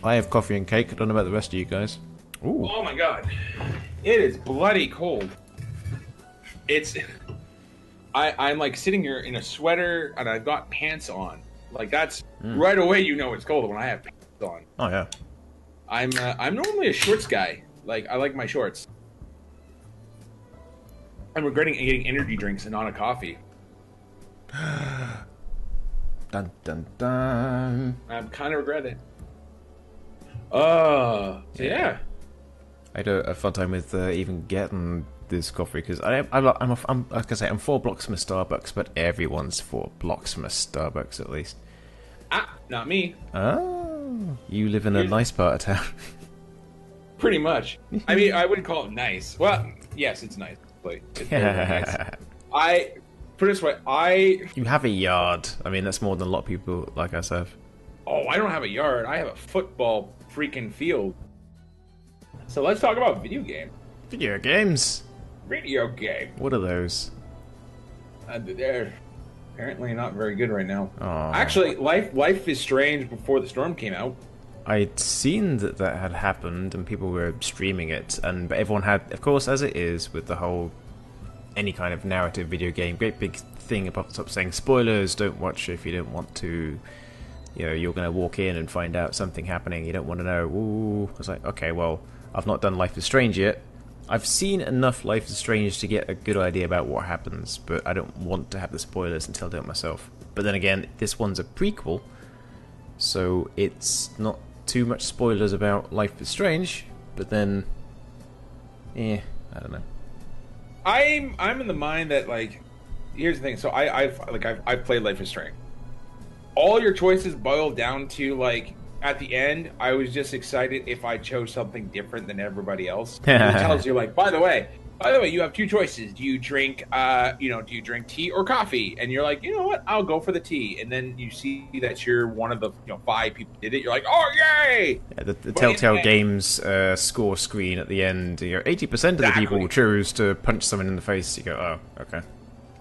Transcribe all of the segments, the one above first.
I have coffee and cake. I don't know about the rest of you guys. Ooh. Oh my god. It is bloody cold. I'm like sitting here in a sweater and I've got pants on. Like that's right away you know it's cold when I have pants on. Oh yeah. I'm normally a shorts guy. Like I like my shorts. I'm regretting getting energy drinks and not a coffee. Dun dun dun. I kind of regret it. So yeah. I had a fun time with even getting this coffee because I'm like I say I'm 4 blocks from a Starbucks, but everyone's 4 blocks from a Starbucks at least. Ah, not me. Oh, you live in a nice part of town. Pretty much. I mean, I wouldn't call it nice. Well, yes, it's nice. Like, it's very nice. I put it this way. You have a yard. I mean, that's more than a lot of people like us have. Oh, I don't have a yard. I have a football freaking field. So let's talk about video game. Video games. Video game. What are those? They're apparently not very good right now. Aww. Actually, Life is Strange before the storm came out. I'd seen that had happened and people were streaming it, but everyone had, of course, as it is with the whole any kind of narrative video game, great big thing above the top saying spoilers, don't watch if you don't want to. You know, you're going to walk in and find out something happening. You don't want to know. Ooh. I was like, okay, well, I've not done Life is Strange yet. I've seen enough Life is Strange to get a good idea about what happens, but I don't want to have the spoilers until I do it myself. But then again, this one's a prequel, so it's not too much spoilers about Life is Strange. But then, I don't know. I'm in the mind that like, here's the thing. So I've played Life is Strange. All your choices boil down to like at the end. I was just excited if I chose something different than everybody else. It tells you like, by the way, you have 2 choices. Do you drink, do you drink tea or coffee? And you're like, you know what? I'll go for the tea. And then you see that you're one of the 5 people who did it. You're like, oh yay! Yeah, the Telltale Games score screen at the end. 80% of the people chose to punch someone in the face. You go, oh, okay.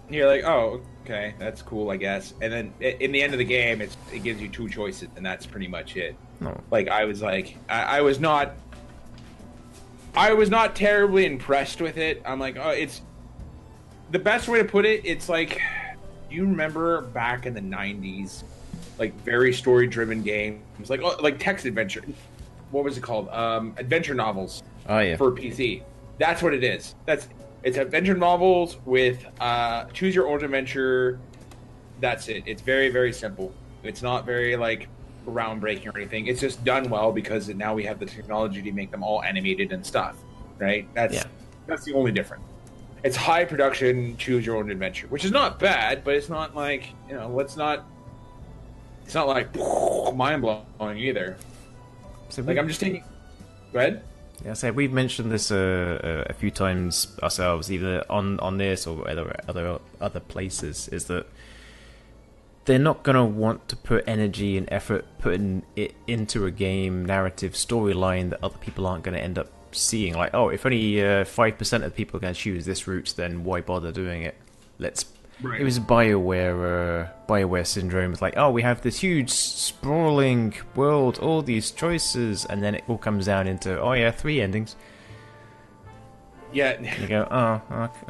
You're like, oh, okay, that's cool, I guess. And then in the end of the game, it gives you 2 choices, and that's pretty much it. Oh. Like I was not terribly impressed with it. I'm like, oh, it's the best way to put it. It's like, you remember back in the 90s, like very story-driven games, like text adventure. What was it called? Adventure novels. Oh yeah. For PC. That's what it is. It's adventure novels with choose your own adventure. That's it. It's very, very simple. It's not very like groundbreaking or anything. It's just done well because now we have the technology to make them all animated and stuff. Right? That's the only difference. It's high production, choose your own adventure, which is not bad, but it's not like it's not like mind blowing either. So like I'm just taking. Go ahead. Yeah, so we've mentioned this a few times ourselves, either on this or other places. Is that they're not going to want to put energy and effort putting it into a game narrative storyline that other people aren't going to end up seeing. Like, oh, if only 5% of people are going to choose this route, then why bother doing it? Right. It was BioWare syndrome. It's like, oh, we have this huge sprawling world, all these choices, and then it all comes down into, oh yeah, 3 endings. Yeah. And you go, oh,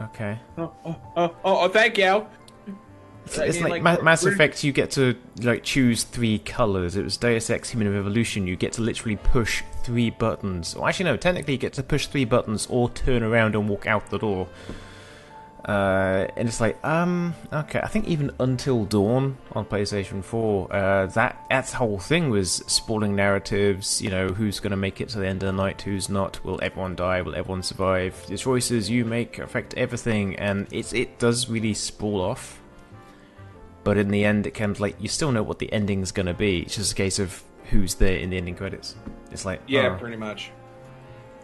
okay. Oh, thank you. It's like Mass Effect, you get to like choose 3 colors. It was Deus Ex Human Revolution, you get to literally push 3 buttons. Or actually, no, technically you get to push 3 buttons or turn around and walk out the door. And it's like, okay, I think even Until Dawn on PlayStation 4, that whole thing was sprawling narratives, who's going to make it to the end of the night, who's not, will everyone die, will everyone survive, the choices you make affect everything, and it does really sprawl off, but in the end, it kind of like, you still know what the ending's going to be, it's just a case of who's there in the ending credits. It's like, yeah, pretty much.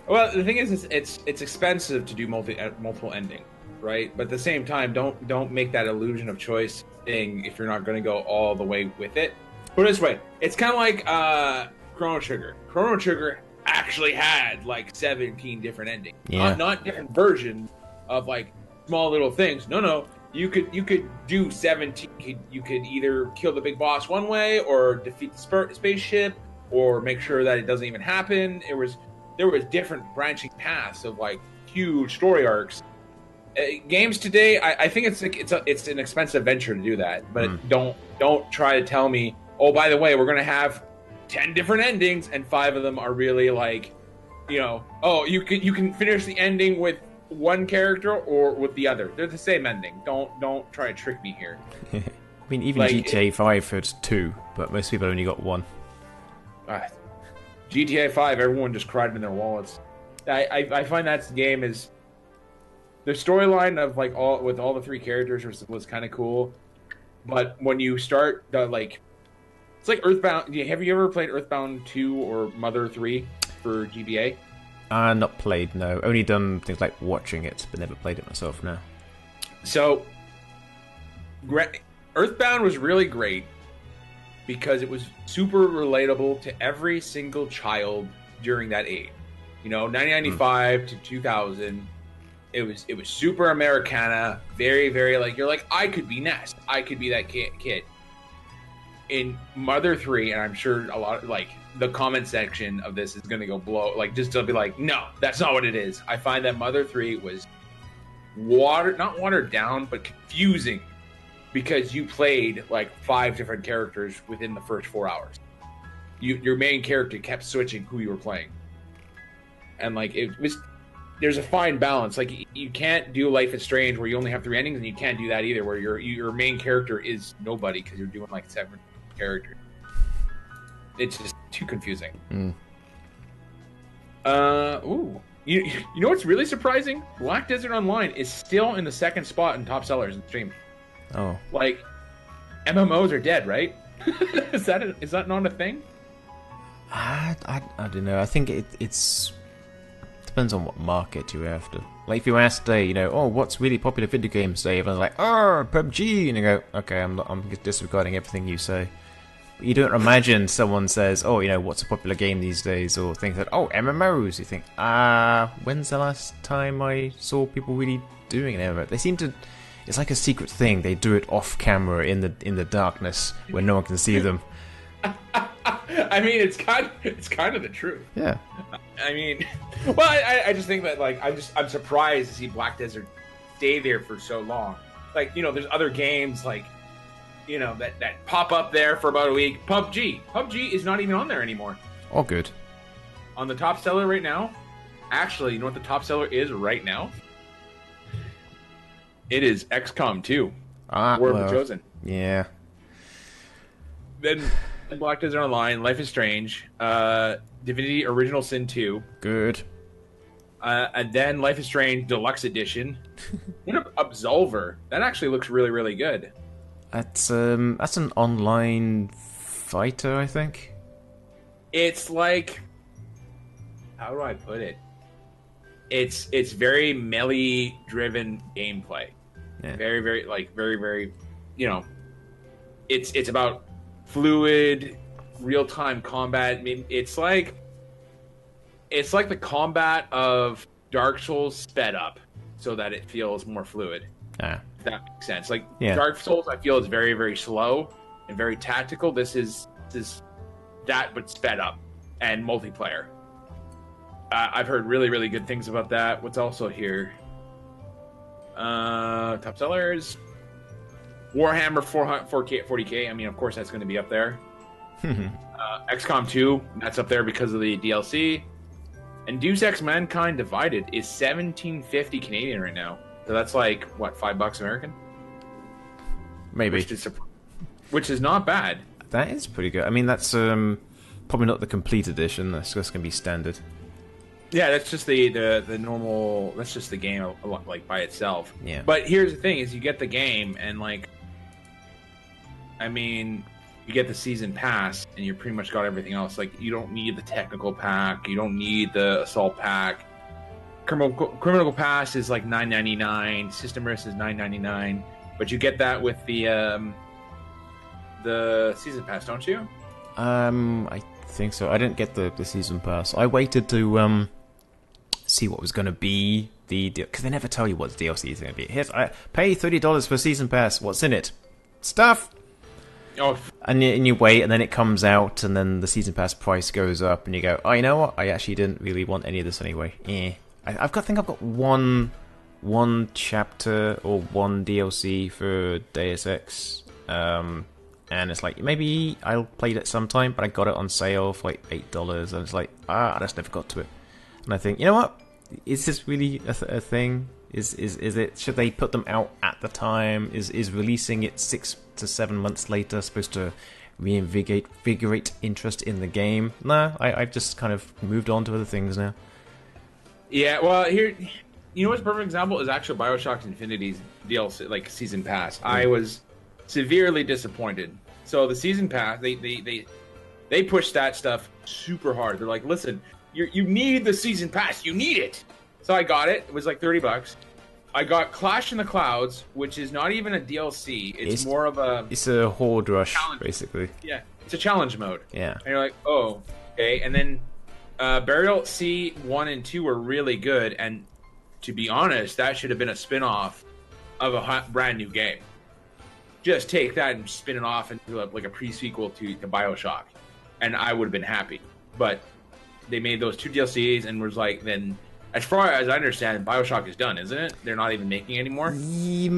Well, the thing is, it's expensive to do multiple endings. Right, but at the same time, don't make that illusion of choice thing if you're not going to go all the way with it. Put it this way, it's kind of like Chrono Trigger. Chrono Trigger actually had like 17 different endings, not different versions of like small little things. No, you could do 17. You could either kill the big boss one way, or defeat the spaceship, or make sure that it doesn't even happen. There was different branching paths of like huge story arcs. Games today, I think it's an expensive venture to do that. But don't try to tell me, oh, by the way, we're gonna have 10 different endings, and 5 of them are really like, oh, you can finish the ending with one character or with the other. They're the same ending. Don't try to trick me here. I mean, even like, GTA 5 had 2, but most people only got 1. GTA 5, everyone just cried in their wallets. I find that game is the storyline of like all the 3 characters was kind of cool, but when you start it's like Earthbound. Have you ever played Earthbound 2 or Mother 3 for GBA? Not played, no. Only done things like watching it, but never played it myself, no. So, Earthbound was really great because it was super relatable to every single child during that age. 1995 to 2000, it was super Americana, very, very like, you're like, I could be Ness. I could be that kid. In Mother 3, and I'm sure a lot of, like, the comment section of this is going to go blow, like, just to be like, no, that's not what it is. I find that Mother 3 was not watered down, but confusing, because you played like 5 different characters within the first 4 hours. Your main character kept switching who you were playing, and like there's a fine balance. Like, you can't do Life is Strange where you only have 3 endings, and you can't do that either where your main character is nobody because you're doing like 7 characters. It's just too confusing. You know what's really surprising? Black Desert Online is still in the 2nd spot in top sellers in Steam. Oh, like, MMOs are dead, right? Is that not a thing? I don't know. I think it's depends on what market you're after. Like, if you ask today, what's really popular video games today? Everyone's like, PUBG, and you go, okay, I'm disregarding everything you say. But you don't imagine someone says, what's a popular game these days, or thinks that, MMOs. You think, when's the last time I saw people really doing an MMO? They seem to. It's like a secret thing. They do it off camera in the darkness where no one can see them. I mean, it's kind of the truth. Yeah. I mean, well, I just think that, like, I'm surprised to see Black Desert stay there for so long. Like, there's other games like, that pop up there for about a week. PUBG is not even on there anymore. All good. On the top seller right now. Actually, you know what the top seller is right now? It is XCOM 2. War of the Chosen. Yeah. Then Black Desert Online, Life is Strange, Divinity Original Sin 2. Good. And then Life is Strange Deluxe Edition. Absolver. That actually looks really, really good. That's an online fighter, I think. It's like, how do I put it? It's very melee driven gameplay. Yeah. Very, very, like, very, very, it's about fluid, real time combat. I mean, it's like the combat of Dark Souls sped up so that it feels more fluid. Yeah. If that makes sense. Like, Dark Souls, I feel, is very, very slow and very tactical. This is that, but sped up and multiplayer. I've heard really, really good things about that. What's also here? Top sellers. Warhammer 40K. I mean, of course, that's going to be up there. XCOM 2, that's up there because of the DLC. And Deus Ex Mankind Divided is $17.50 Canadian right now. So that's like, what, $5 American? Maybe. Which is not bad. That is pretty good. I mean, that's probably not the complete edition. That's just going to be standard. Yeah, that's just the normal. That's just the game, like, by itself. Yeah. But here's the thing: is you get the game, and, like, I mean, you get the season pass, and you pretty much got everything else. Like, you don't need the technical pack. You don't need the assault pack. Criminal pass is like $9.99. System risk is $9.99. But you get that with the season pass, don't you? I think so. I didn't get the season pass. I waited to see what was going to be because they never tell you what the DLC is going to be. Here's pay $30 for season pass. What's in it? Stuff. Oh. And you wait, and then it comes out, and then the season pass price goes up, and you go, oh, you know what? I actually didn't really want any of this anyway. I think I've got one chapter or one DLC for Deus Ex, and it's like, maybe I'll play it sometime, but I got it on sale for like $8, and it's like, I just never got to it. And I think, you know what? Is this really a thing? Is it? Should they put them out at the time? Is releasing it 6 to 7 months later supposed to reinvigorate interest in the game? Nah, I've just kind of moved on to other things now. Yeah, well, here, you know what's a perfect example is actually BioShock Infinity's DLC, like season pass. I was severely disappointed. So the season pass, they pushed that stuff super hard. They're like, listen, you need the season pass, you need it. So I got it. It was like $30. I got Clash in the Clouds, which is not even a DLC. It's more of a... It's a horde rush, challenge. Basically. Yeah, it's a challenge mode. Yeah. And you're like, oh, okay. And then Burial Sea 1 and 2 were really good. And to be honest, that should have been a spin-off of a brand new game. Just take that and spin it off into like a pre-sequel to BioShock. And I would have been happy. But they made those 2 DLCs and was like, then... As far as I understand, BioShock is done, isn't it? They're not even making anymore? It's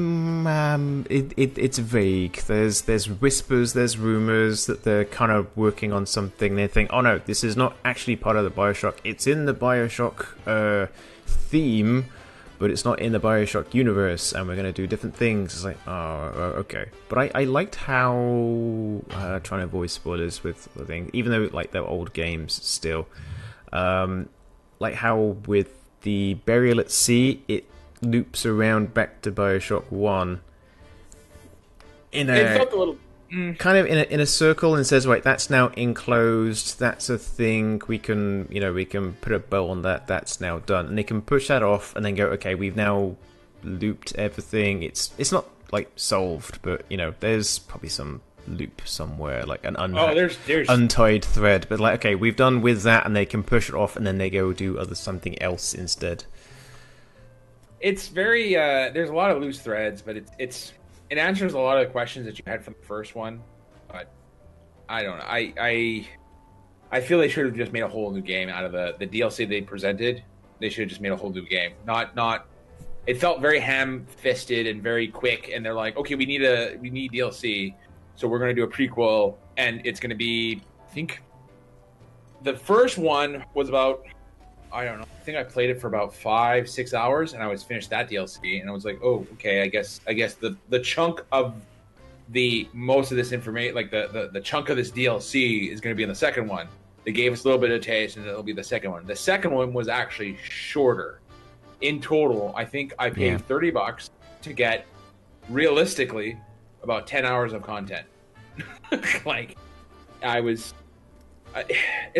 vague. There's whispers, there's rumors that they're kind of working on something. They think, oh no, this is not actually part of the BioShock. It's in the BioShock theme, but it's not in the BioShock universe, and we're going to do different things. It's like, oh, okay. But I liked how... trying to avoid spoilers with the thing, even though like they're old games still. Like how with the Burial at Sea, it loops around back to BioShock 1 in a, it felt a little kind of in a circle, and says, right, that's now enclosed, that's a thing, we can put a bow on that, that's now done. And they can push that off and then go, okay, we've now looped everything. It's not like solved, but there's probably some loop somewhere, like an there's untied thread, but like, okay, we've done with that, and they can push it off, and then they go do something else instead. It's very there's a lot of loose threads, but it answers a lot of the questions that you had from the first one. But I don't know, I feel they should have just made a whole new game out of the DLC they presented. They should have just made a whole new game. Not it felt very ham-fisted and very quick, and they're like, okay, we need DLC. So we're going to do a prequel, and it's going to be, I think, the first one was about, I don't know, I think I played it for about 5-6 hours, and I was finished that DLC, and I was like, oh, okay, I guess the chunk of the most of this information, like the chunk of this DLC is going to be in the second one. They gave us a little bit of taste, and it'll be the second one. The second one was actually shorter. In total, I think I paid $30 to get, realistically, about 10 hours of content. Like, it's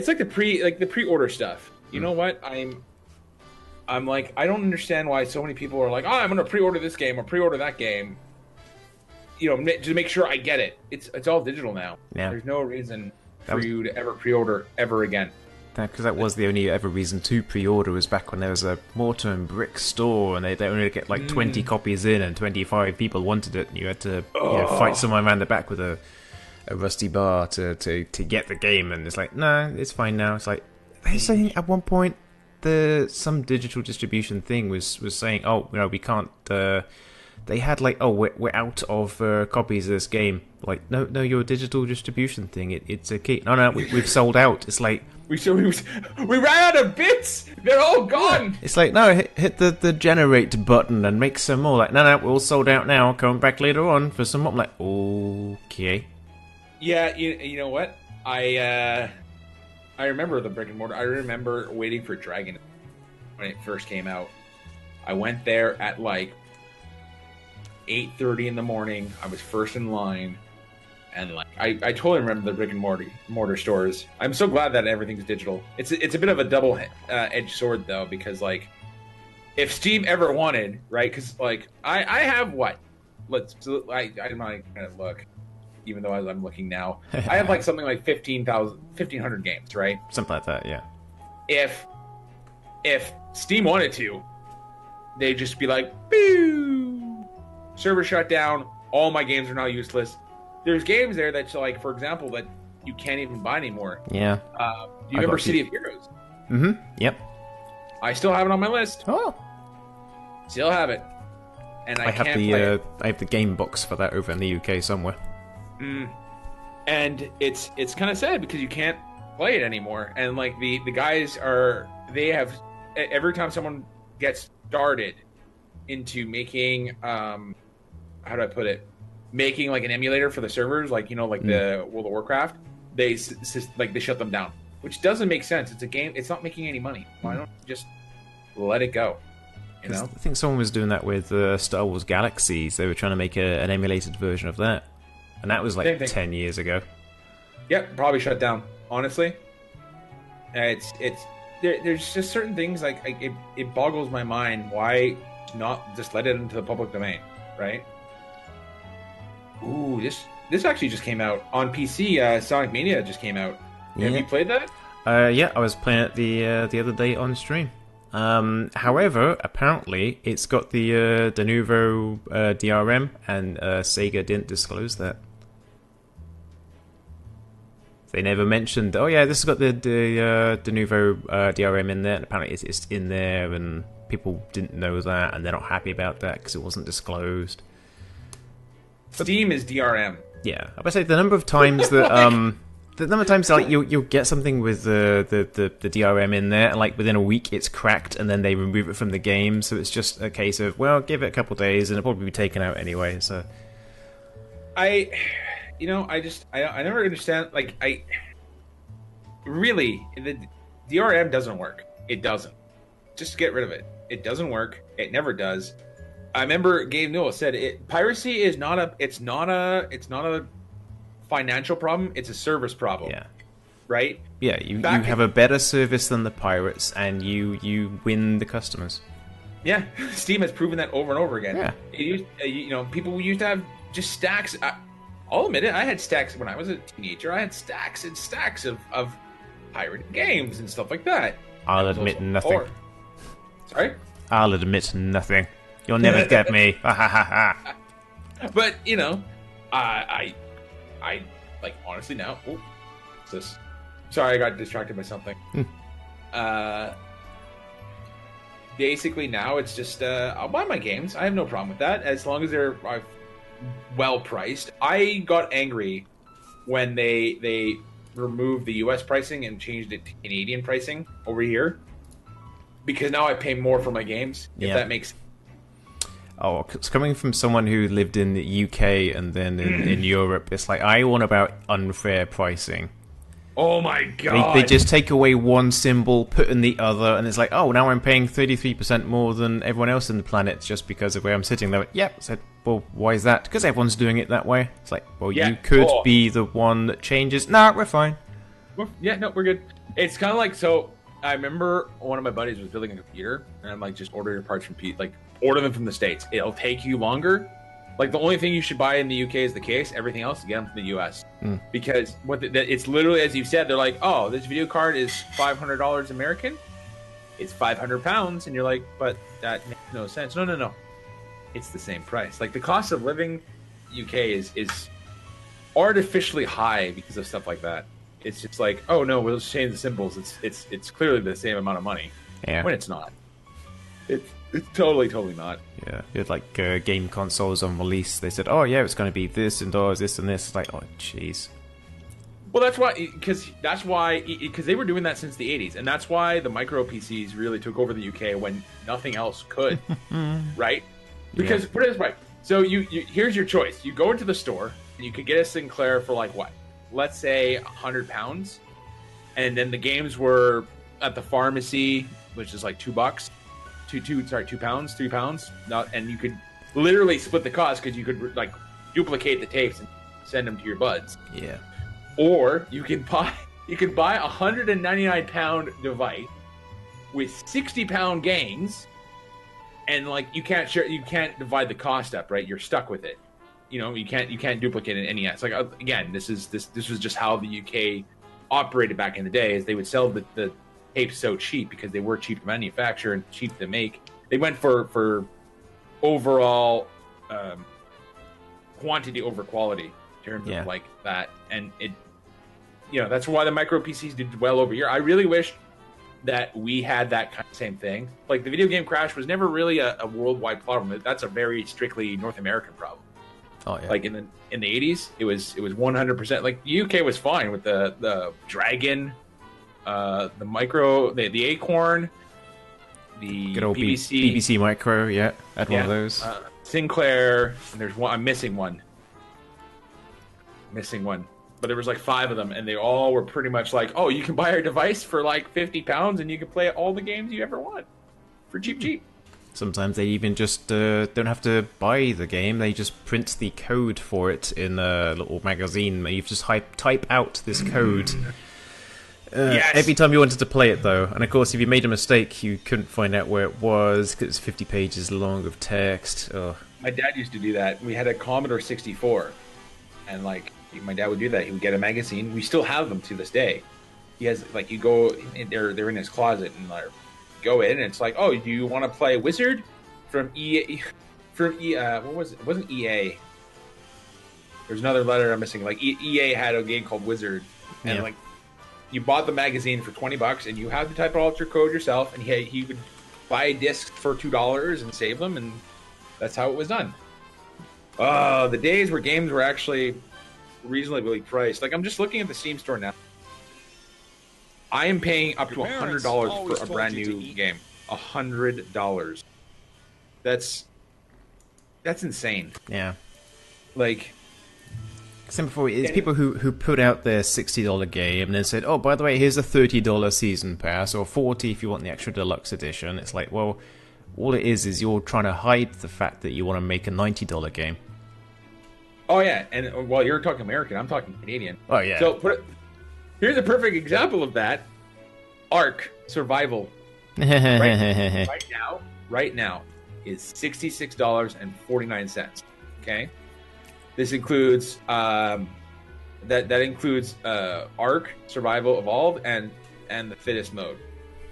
like the pre-order stuff. You know what? I'm like, I don't understand why so many people are like, oh, I'm going to pre-order this game or pre-order that game. To make sure I get it. It's all digital now. Yeah. There's no reason for you to ever pre-order ever again. Because that was the only ever reason to pre-order, was back when there was a mortar and brick store, and they only get like 20 copies in, and 25 people wanted it, and you had to fight someone around the back with a rusty bar to get the game. And it's like, no, it's fine now. It's like, they're saying at one point some digital distribution thing was saying, oh, we can't. They had like, oh, we're out of copies of this game. Like, no, your digital distribution thing, it's a key. No, we've sold out. It's like, we ran out of bits. They're all gone. It's like, no, hit the generate button and make some more. Like, no, we're all sold out now. Come back later on for some more. I'm like, okay. Yeah, you know what? I remember the brick and mortar. I remember waiting for Dragon when it first came out. I went there at like 8:30 in the morning. I was first in line. And like I totally remember the brick and mortar stores. I'm so glad that everything's digital. It's a bit of a double edged sword though, because like if Steam ever wanted, right? Because like I have what? I'm not gonna look, even though I'm looking now. I have like something like 1,500 games, right? Something like that, yeah. If Steam wanted to, they'd just be like, "Boo! Server shut down. All my games are now useless." There's games there that's like, for example, that you can't even buy anymore. Yeah. Do you remember City of Heroes? Mm-hmm. Yep. I still have it on my list. Oh. Still have it. And I have can't the play it. I have the game box for that over in the UK somewhere. And it's kind of sad because you can't play it anymore. And like the guys they have, every time someone gets started into making how do I put it, making like an emulator for the servers, like, you know, like the World of Warcraft, they shut them down, which doesn't make sense. It's a game, it's not making any money. Why don't you just let it go? You know? I think someone was doing that with Star Wars Galaxies. They were trying to make an emulated version of that, and that was like 10 years ago. Yep, probably shut down. Honestly, there's just certain things like it boggles my mind why not just let it into the public domain, right? Ooh, this actually just came out on PC. Sonic Mania just came out. Have you played that? Yeah, I was playing it the other day on stream. However, apparently it's got the nouveau DRM, and Sega didn't disclose that. They never mentioned, oh yeah, this has got the nouveau DRM in there, and apparently it's in there, and people didn't know that, and they're not happy about that because it wasn't disclosed. Steam is DRM. Yeah, I would say the number of times that the number of times like you'll get something with the DRM in there, and like within a week it's cracked, and then they remove it from the game. So it's just a case of, well, give it a couple of days, and it'll probably be taken out anyway. So I never understand. Like, really, the DRM doesn't work. It doesn't. Just get rid of it. It doesn't work. It never does. I remember Gabe Newell said piracy is not a financial problem. It's a service problem. Yeah. Right. Yeah. You have a better service than the pirates, and you win the customers. Yeah. Steam has proven that over and over again. Yeah. People used to have just stacks. I'll admit it. I had stacks when I was a teenager. I had stacks and stacks of pirated games and stuff like that. I'll admit nothing. Sorry? I'll admit nothing. You'll never get me. But, I like, honestly now. Oh, what's this? Sorry, I got distracted by something. Basically now it's just, I'll buy my games. I have no problem with that as long as they're well priced. I got angry when they removed the US pricing and changed it to Canadian pricing over here, because now I pay more for my games, if that makes sense. Oh, it's coming from someone who lived in the UK and then in Europe. It's like, I want about unfair pricing. Oh my god! They just take away one symbol, put in the other, and it's like, oh, now I'm paying 33% more than everyone else in the planet just because of where I'm sitting. They're like, yep. I said, well, why is that? Because everyone's doing it that way. It's like, well, you could be the one that changes. Nah, we're fine. We're good. It's kind of like, so I remember one of my buddies was building a computer, and I'm like, just order your parts from Pete. Like, order them from the States. It'll take you longer. Like, the only thing you should buy in the UK is the case. Everything else, get them from the US. Because it's literally, as you said, they're like, oh, this video card is $500 American. It's 500 pounds. And you're like, but that makes no sense. No. It's the same price. Like, the cost of living UK is artificially high because of stuff like that. It's just like, oh, no, we'll just change the symbols. It's clearly the same amount of money. Yeah. When it's not. It's totally not. Yeah, you had like game consoles on release. They said, "Oh yeah, it's going to be this and this and this." It's like, oh jeez. Well, that's why because they were doing that since the '80s, and that's why the micro PCs really took over the UK when nothing else could, right? Because put it this way: so you here's your choice. You go into the store and you could get a Sinclair for like what? Let's say £100, and then the games were at the pharmacy, which is like $2. £3. And you could literally split the cost because you could like duplicate the tapes and send them to your buds. Yeah. Or you can buy a £199 device with 60-pound games, and like you can't divide the cost up, right? You're stuck with it. You can't duplicate it in NES. Like, again, this was just how the UK operated back in the day. Is they would sell the tapes so cheap because they were cheap to manufacture and cheap to make. They went for overall quantity over quality in terms of like that, and it, you know, that's why the micro PCs did well over here. I really wish that we had that kind of same thing. Like the video game crash was never really a worldwide problem. That's a very strictly North American problem. Oh yeah. Like in the 80s, it was 100%. Like the UK was fine with the Dragon, the Micro, the Acorn, the good old BBC BBC Micro. Yeah, had one of those. Sinclair, and there's one. I'm missing one. But there was like 5 of them, and they all were pretty much like, oh, you can buy our device for like £50, and you can play all the games you ever want for cheap. Sometimes they even just don't have to buy the game. They just print the code for it in a little magazine. You just type out this code. Yes. Every time you wanted to play it, though. And of course, if you made a mistake, you couldn't find out where it was because it's 50 pages long of text. Oh. My dad used to do that. We had a Commodore 64, and like my dad would do that. He would get a magazine. We still have them to this day. He has like, you go, they're in his closet, and like, go in, and it's like, oh, do you want to play Wizard from EA? What was it? It wasn't EA. There's another letter I'm missing. Like EA had a game called Wizard, and like you bought the magazine for $20, and you had to type out your code yourself, and he would buy discs for $2 and save them, and that's how it was done. The days where games were actually reasonably priced. Like I'm just looking at the Steam store now. I am paying up to $100 for a brand new game. $100. That's insane. Yeah. Like, same before, it's people who put out their $60 game and then said, oh, by the way, here's a $30 season pass, or $40 if you want the extra deluxe edition. It's like, well, all it is you're trying to hide the fact that you want to make a $90 game. Oh yeah, and while you're talking American, I'm talking Canadian. Oh yeah. So here's a perfect example of that. Ark Survival. right now is $66.49. Okay, this includes that includes Ark Survival Evolved and the Fittest mode,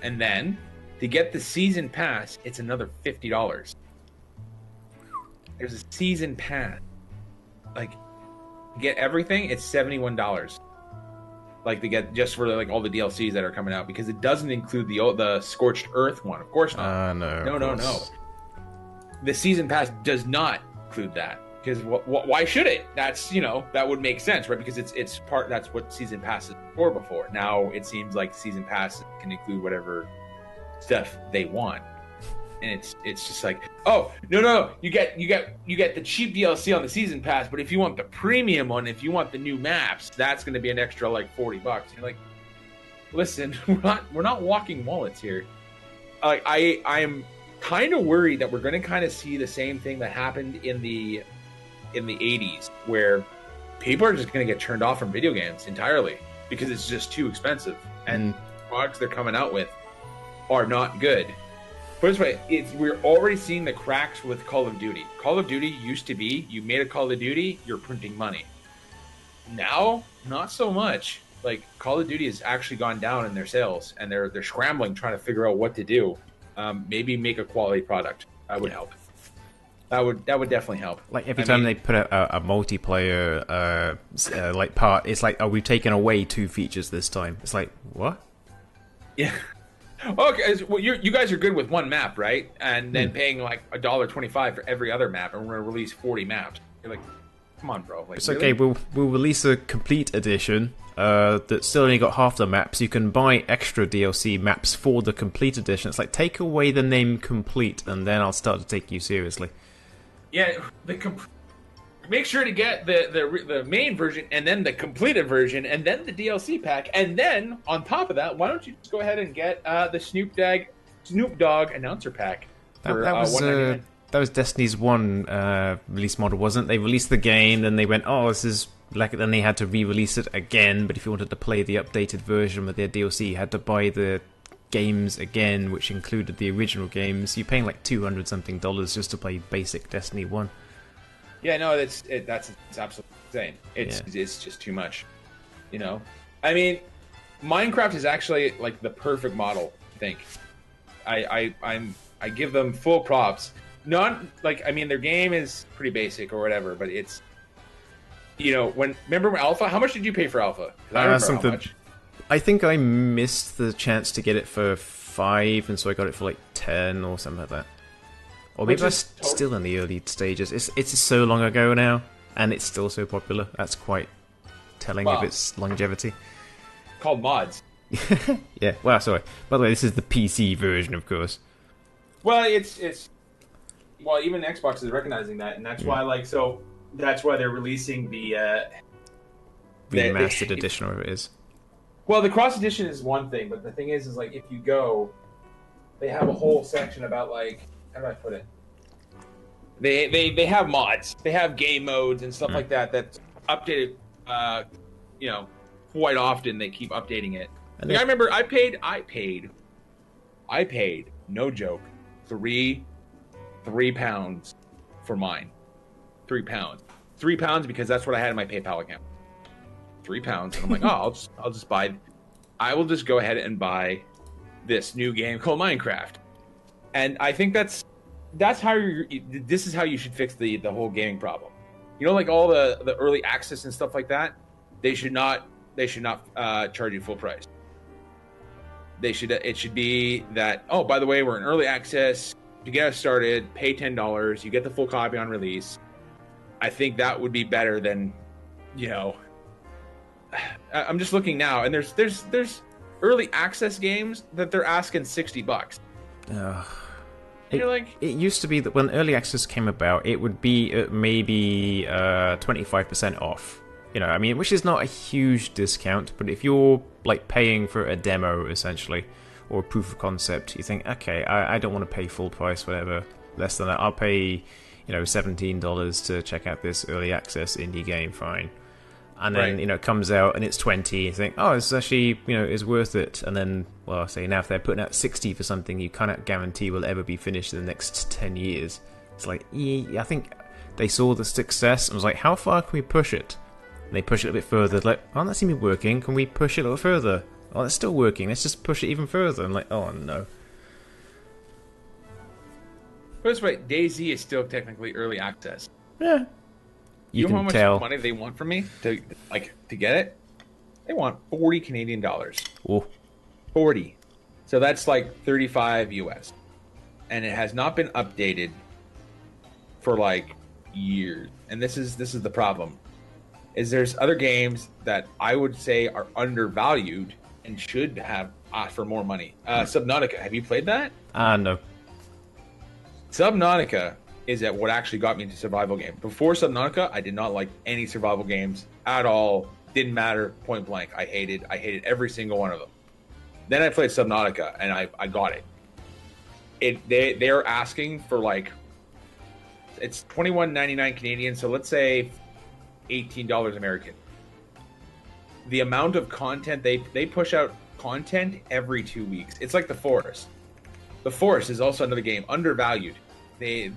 and then to get the season pass, it's another $50. There's a season pass. Like, to get everything, it's $71. Like, to get just for like all the DLCs that are coming out, because it doesn't include the Scorched Earth one. Of course not. No. The season pass does not include that, because why should it? That's, you know, that would make sense, right? Because it's part. That's what season passes were before. Now it seems like season pass can include whatever stuff they want. And it's just like, oh, no, you get the cheap DLC on the season pass, but if you want the premium one, if you want the new maps, that's going to be an extra like $40. You're like, listen, we're not walking wallets here. Like I am kind of worried that we're going to kind of see the same thing that happened in the 80s, where people are just going to get turned off from video games entirely because it's just too expensive, and products they're coming out with are not good. Put it this way, we're already seeing the cracks with Call of Duty. Call of Duty used to be, you made a Call of Duty, you're printing money. Now, not so much. Like, Call of Duty has actually gone down in their sales, and they're scrambling, trying to figure out what to do. Maybe make a quality product. That would help. That would definitely help. Like, every time they put out a multiplayer like part, it's like, oh, we've taken away 2 features this time. It's like, what? Yeah. Okay, well, you guys are good with one map, right? And then paying like $1.25 for every other map, and we're gonna release 40 maps. You're like, come on, bro. Like, it's really? okay. We'll release a complete edition that still only got half the maps. You can buy extra DLC maps for the complete edition. It's like, take away the name complete, and then I'll start to take you seriously. Yeah, make sure to get the main version, and then the completed version, and then the DLC pack, and then on top of that, why don't you just go ahead and get the Snoop Dogg announcer pack? That was Destiny's 1 release model, wasn't it? They released the game, then they went, oh, this is like, then they had to re-release it again. But if you wanted to play the updated version with their DLC, you had to buy the games again, which included the original games. You're paying like $200 something just to play basic Destiny 1. Yeah, no, that's absolutely insane. It's just too much, you know. I mean, Minecraft is actually like the perfect model. I think. I give them full props. Not like, I mean, their game is pretty basic or whatever, but it's, remember when Alpha? How much did you pay for Alpha? 'Cause I remember how much. I think I missed the chance to get it for 5, and so I got it for like 10 or something like that. Or maybe I was still in the early stages. It's so long ago now, and it's still so popular. That's quite telling of its longevity. Called mods. Yeah. Well, sorry. By the way, this is the PC version, of course. Well, well, even Xbox is recognizing that, and that's why, that's why they're releasing the remastered edition, or it is. Well, the cross edition is one thing, but the thing is like, if you go, they have a whole section about how do I put it? They have mods, they have game modes and stuff like that that's updated. Quite often they keep updating it. I remember I paid, no joke, £3 for mine. £3 because that's what I had in my PayPal account. £3, and I'm like, oh, I'll just buy. I will just go ahead and buy this new game called Minecraft, and I think that's how this is how you should fix the whole gaming problem. Like all the early access and stuff like that. They should not charge you full price. It should be that, oh, by the way, we're in early access. To get us started, pay $10. You get the full copy on release. I think that would be better than, I'm just looking now, and there's early access games that they're asking $60. You're like, it used to be that when early access came about, it would be maybe 25% off. Which is not a huge discount, but if you're paying for a demo essentially, or a proof of concept, you think, okay, I don't want to pay full price, whatever, less than that. I'll pay, $17 to check out this early access indie game, fine. And then, it comes out and it's 20, you think, oh, it's actually, it's worth it. And then, well, say now if they're putting out 60 for something you cannot guarantee will ever be finished in the next 10 years, it's like, I think they saw the success and was like, how far can we push it? And they push it a bit further, like, oh, that seems to be working, can we push it a little further? Oh, it's still working, let's just push it even further. I'm like, oh, no. That's right, DayZ is still technically early access. Yeah. You know can how tell. much money they want from me to get it? They want 40 Canadian dollars. Ooh. 40. So that's like 35 US. And it has not been updated for years. And this is the problem. Is there's other games that I would say are undervalued and should have asked for more money. Subnautica, have you played that? No. Subnautica is what actually got me into survival games. Before Subnautica, I did not like any survival games at all. Didn't matter, point blank. I hated every single one of them. Then I played Subnautica, and I got it. They're asking for it's $21.99 Canadian, so let's say $18 American. The amount of content they push out content every 2 weeks. It's like The Forest. The Forest is also another game undervalued. They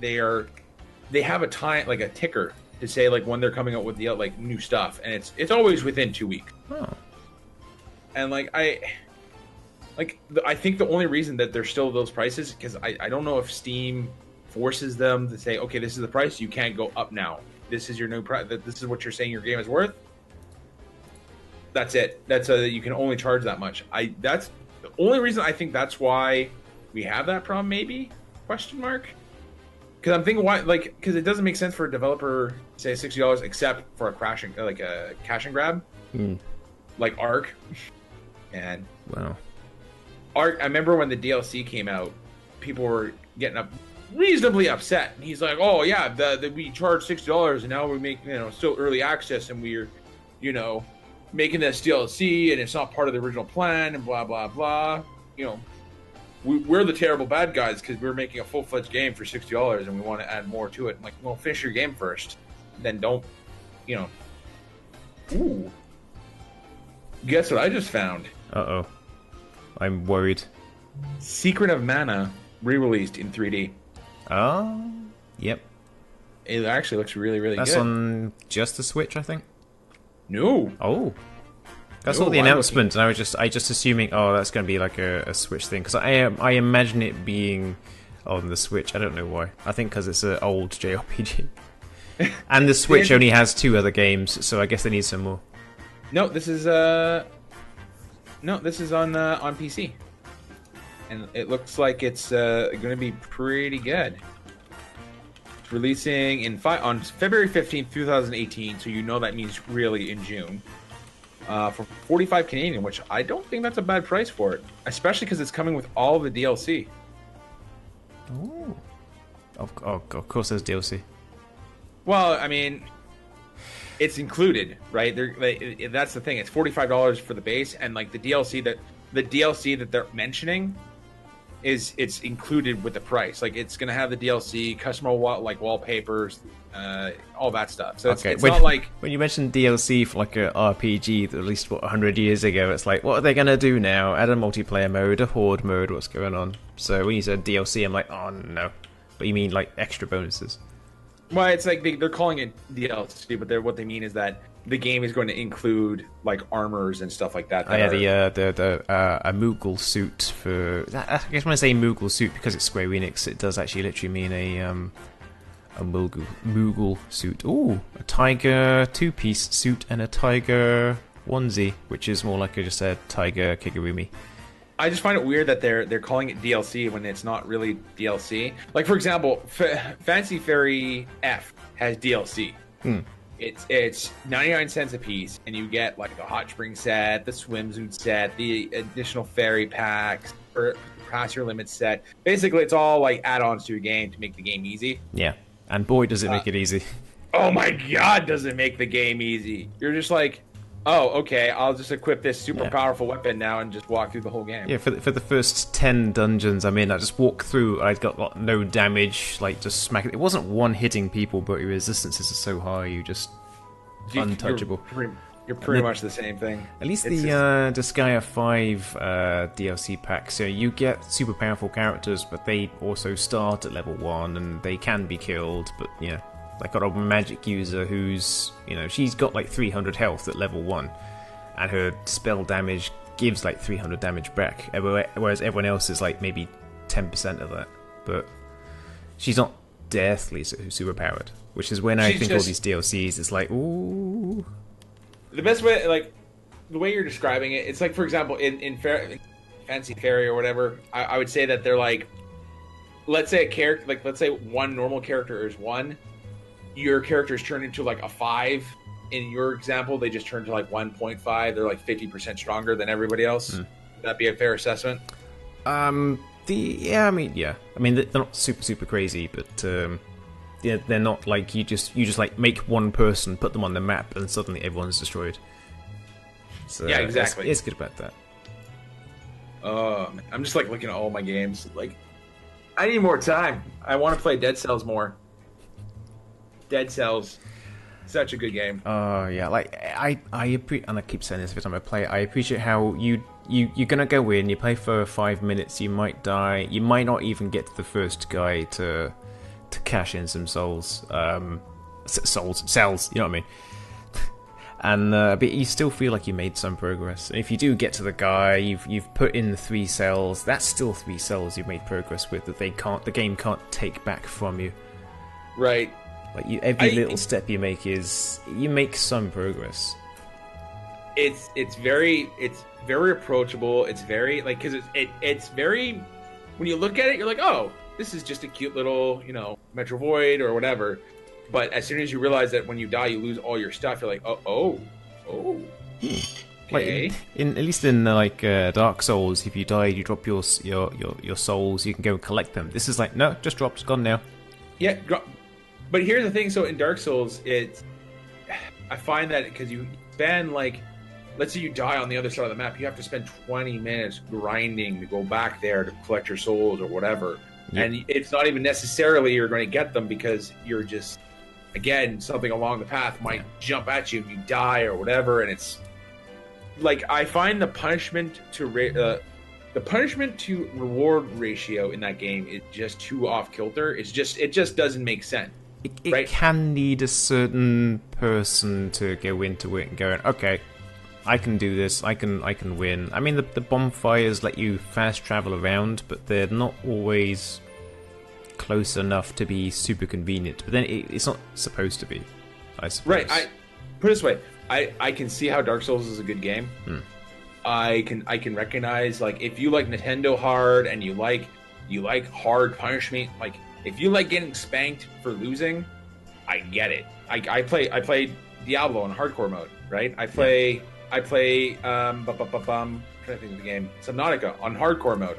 have a time, a ticker to say when they're coming out with the new stuff, and it's always within 2 weeks. Oh. And I think the only reason that they're still those prices because I don't know if Steam forces them to say, okay, this is the price, you can't go up now. This is your new price. This is what you're saying your game is worth. That's it. You can only charge that much. That's the only reason I think that's why we have that problem. Maybe ? Because I'm thinking why, because it doesn't make sense for a developer to say $60 except for a cash and grab, like Ark. And wow, Ark. I remember when the DLC came out, people were getting reasonably upset. And he's like, "Oh yeah, we charged $60 and now we make still early access and we're making this DLC and it's not part of the original plan and blah blah blah." We're the terrible bad guys because we're making a full-fledged game for $60 and we want to add more to it. I'm like, well, finish your game first, then don't. Ooh. Guess what I just found? Uh-oh. I'm worried. Secret of Mana re-released in 3D. Oh, yep. It actually looks really, really good. That's on just the Switch, I think? No. Oh. I saw the announcement, and I just assuming, oh, that's going to be like a Switch thing, because I imagine it being on the Switch. I don't know why. I think because it's an old JRPG, and the Switch only has 2 other games, so I guess they need some more. No, this is on PC, and it looks like it's going to be pretty good. It's releasing on February 15th, 2018, so you know that means really in June. For 45 Canadian, which I don't think that's a bad price for it, especially because it's coming with all the DLC. Ooh. Of course there's DLC. Well, I mean, it's included, right? That's the thing. It's $45 for the base, and like the DLC that they're mentioning it's included with the price. Like it's gonna have the DLC, customer like wallpapers, all that stuff. So it's not like when you mentioned DLC for like a RPG that at least 100 years ago, it's like, what are they gonna do now? Add a multiplayer mode, a horde mode, what's going on? So when you said DLC, I'm like, oh no. But you mean like extra bonuses? Well, it's like they're calling it DLC, but what they mean is that the game is going to include like armors and stuff like that. A Moogle suit for. I guess when I say Moogle suit, because it's Square Enix, it does actually literally mean a Moogle suit. Ooh, a tiger 2-piece suit and a tiger onesie, which is more like just a tiger Kigurumi. I just find it weird that they're calling it DLC when it's not really DLC. Like, for example, Fancy Fairy F has DLC. It's 99 cents a piece, and you get like the hot spring set, the swimsuit set, the additional fairy packs, or pass your limit set. Basically, it's all like add-ons to a game to make the game easy. Yeah, and boy, does it make it easy. Oh my god, does it make the game easy? You're just like, oh, okay, I'll just equip this super powerful weapon now and just walk through the whole game. Yeah, for the first 10 dungeons I'm in, I just walked through, I got no damage, like just smack it. It wasn't one hitting people, but your resistances are so high, you just untouchable. You're pretty much the same thing. At least the Disgaea 5 DLC pack, so you get super powerful characters, but they also start at level 1, and they can be killed, but yeah. I got a magic user who's, she's got like 300 health at level 1, and her spell damage gives like 300 damage back, whereas everyone else is like maybe 10% of that. But she's not deathly super powered, which is when I think all these DLCs, it's like, ooh. The best way, like, the way you're describing it, it's like, for example, in Fancy Fairy or whatever, I would say that they're like, let's say a character, like, let's say one normal character is 1. Your characters turn into like a 5. In your example, they just turn to like 1.5. They're like 50% stronger than everybody else. Would that be a fair assessment? I mean, they're not super crazy, but they're not like you just like make one person, put them on the map, and suddenly everyone's destroyed. So yeah, exactly. It's good about that. I'm just like looking at all my games. Like, I need more time. I want to play Dead Cells more. Dead Cells, such a good game. Oh yeah, like I appreciate, and I keep saying this every time I play it, I appreciate how you're gonna go in, you play for 5 minutes, you might die, you might not even get to the first guy to cash in some cells, you know what I mean? And but you still feel like you made some progress. And if you do get to the guy, you've put in the 3 cells, that's still 3 cells you've made progress with that the game can't take back from you. Right. Like every little step you make you make some progress. It's very approachable. It's very like, because it's very, when you look at it, you're like, oh, this is just a cute little Metro Void or whatever. But as soon as you realize that when you die you lose all your stuff, you're like, oh. Okay. Like at least in Dark Souls, if you die, you drop your souls. You can go and collect them. This is like, no, just dropped, gone now. Yeah. But here's the thing, so in Dark Souls, I find that because you spend, like, let's say you die on the other side of the map, you have to spend 20 minutes grinding to go back there to collect your souls or whatever. Yep. And it's not even necessarily you're going to get them, because you're just, again, something along the path might jump at you and you die or whatever, and it's, like, I find the punishment to reward ratio in that game is just too off kilter. It just doesn't make sense. It can need a certain person to go into it and go, okay, I can do this. I can win. I mean, the bonfires let you fast travel around, but they're not always close enough to be super convenient. But then it's not supposed to be, I suppose. Right. Put it this way. I can see how Dark Souls is a good game. I can recognize, like, if you like Nintendo hard and you like hard punishment, like if you like getting spanked for losing, I get it. I play Diablo in hardcore mode, right? I play trying to think of the game, Subnautica on hardcore mode.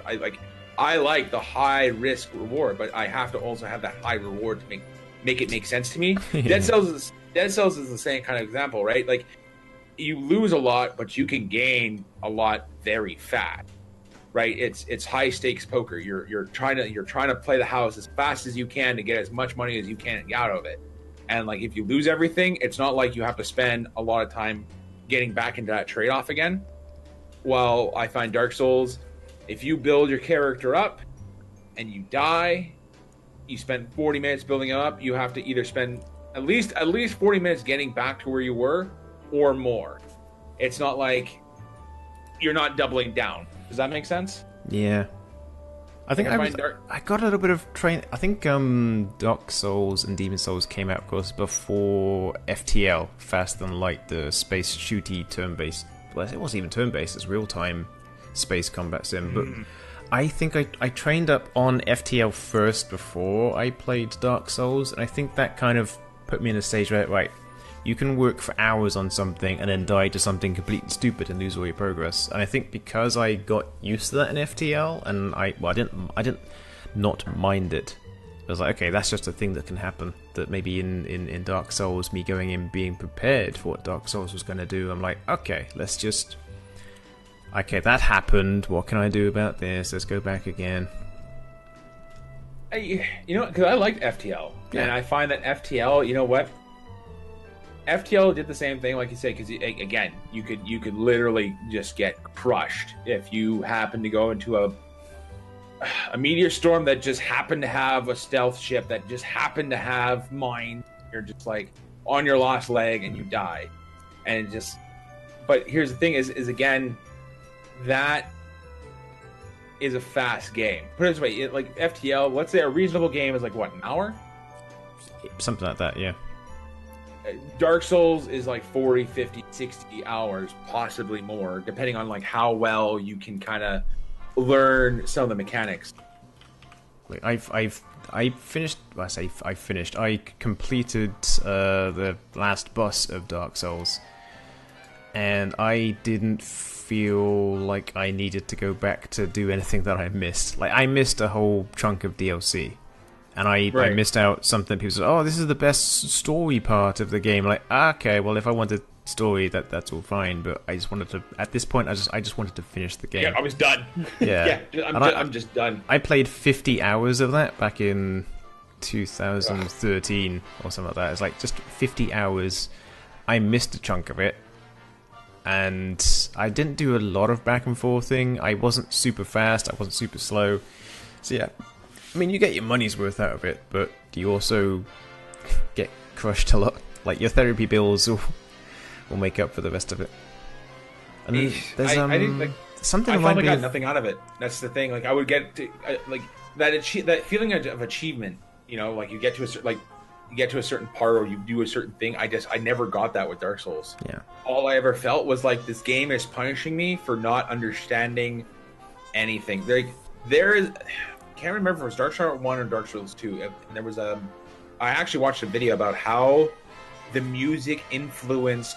I like the high risk reward, but I have to also have that high reward to make it make sense to me. Dead Cells is the same kind of example, right? Like, you lose a lot, but you can gain a lot very fast, right? It's high stakes poker. You're trying to play the house as fast as you can to get as much money as you can out of it. And like, if you lose everything, it's not like you have to spend a lot of time getting back into that trade-off again. While I find Dark Souls, if you build your character up and you die, you spend 40 minutes building up, you have to either spend at least 40 minutes getting back to where you were or more. It's not like you're not doubling down. Does that make sense? Yeah. I think I got a little bit of train. I think Dark Souls and Demon Souls came out, of course, before FTL, Fast and Light, the space shooty turn-based. Well, it wasn't even turn-based; it's real-time space combat sim. But I think I trained up on FTL first before I played Dark Souls, and I think that kind of put me in a stage where, right, you can work for hours on something and then die to something completely stupid and lose all your progress. And I think because I got used to that in FTL, and I didn't not mind it. I was like, okay, that's just a thing that can happen. That maybe in Dark Souls, me going in being prepared for what Dark Souls was going to do, I'm like, okay, that happened. What can I do about this? Let's go back again. Because I liked FTL, and I find that FTL, you know what? FTL did the same thing, like you say, because again, you could literally just get crushed if you happen to go into a meteor storm that just happened to have a stealth ship that just happened to have mines. You're just like on your last leg and you die, and But here's the thing: is again, that is a fast game. Put it this way, like FTL, let's say a reasonable game is like what, an hour? Something like that, yeah. Dark Souls is like 40, 50, 60 hours, possibly more, depending on like how well you can kind of learn some of the mechanics. I finished. Well, I say I finished. I completed the last boss of Dark Souls, and I didn't feel like I needed to go back to do anything that I missed. Like, I missed a whole chunk of DLC. And I missed out something. People said, "Oh, this is the best story part of the game." Like, okay, well, if I wanted story, that's all fine. But I just wanted to. At this point, I just wanted to finish the game. Yeah, I was done. Yeah, I'm just done. I played 50 hours of that back in 2013 or something like that. It's like just 50 hours. I missed a chunk of it, and I didn't do a lot of back and forth thing. I wasn't super fast. I wasn't super slow. So yeah. I mean, you get your money's worth out of it, but you also get crushed a lot. Like, your therapy bills will make up for the rest of it. And there's I think, like, something. I finally got nothing out of it. That's the thing. Like, I would get to like that feeling of achievement. You know, like you get to a certain part or you do a certain thing. I never got that with Dark Souls. Yeah. All I ever felt was like, this game is punishing me for not understanding anything. There is. Can't remember if it was Dark Souls 1 or Dark Souls 2. And there was I actually watched a video about how the music influenced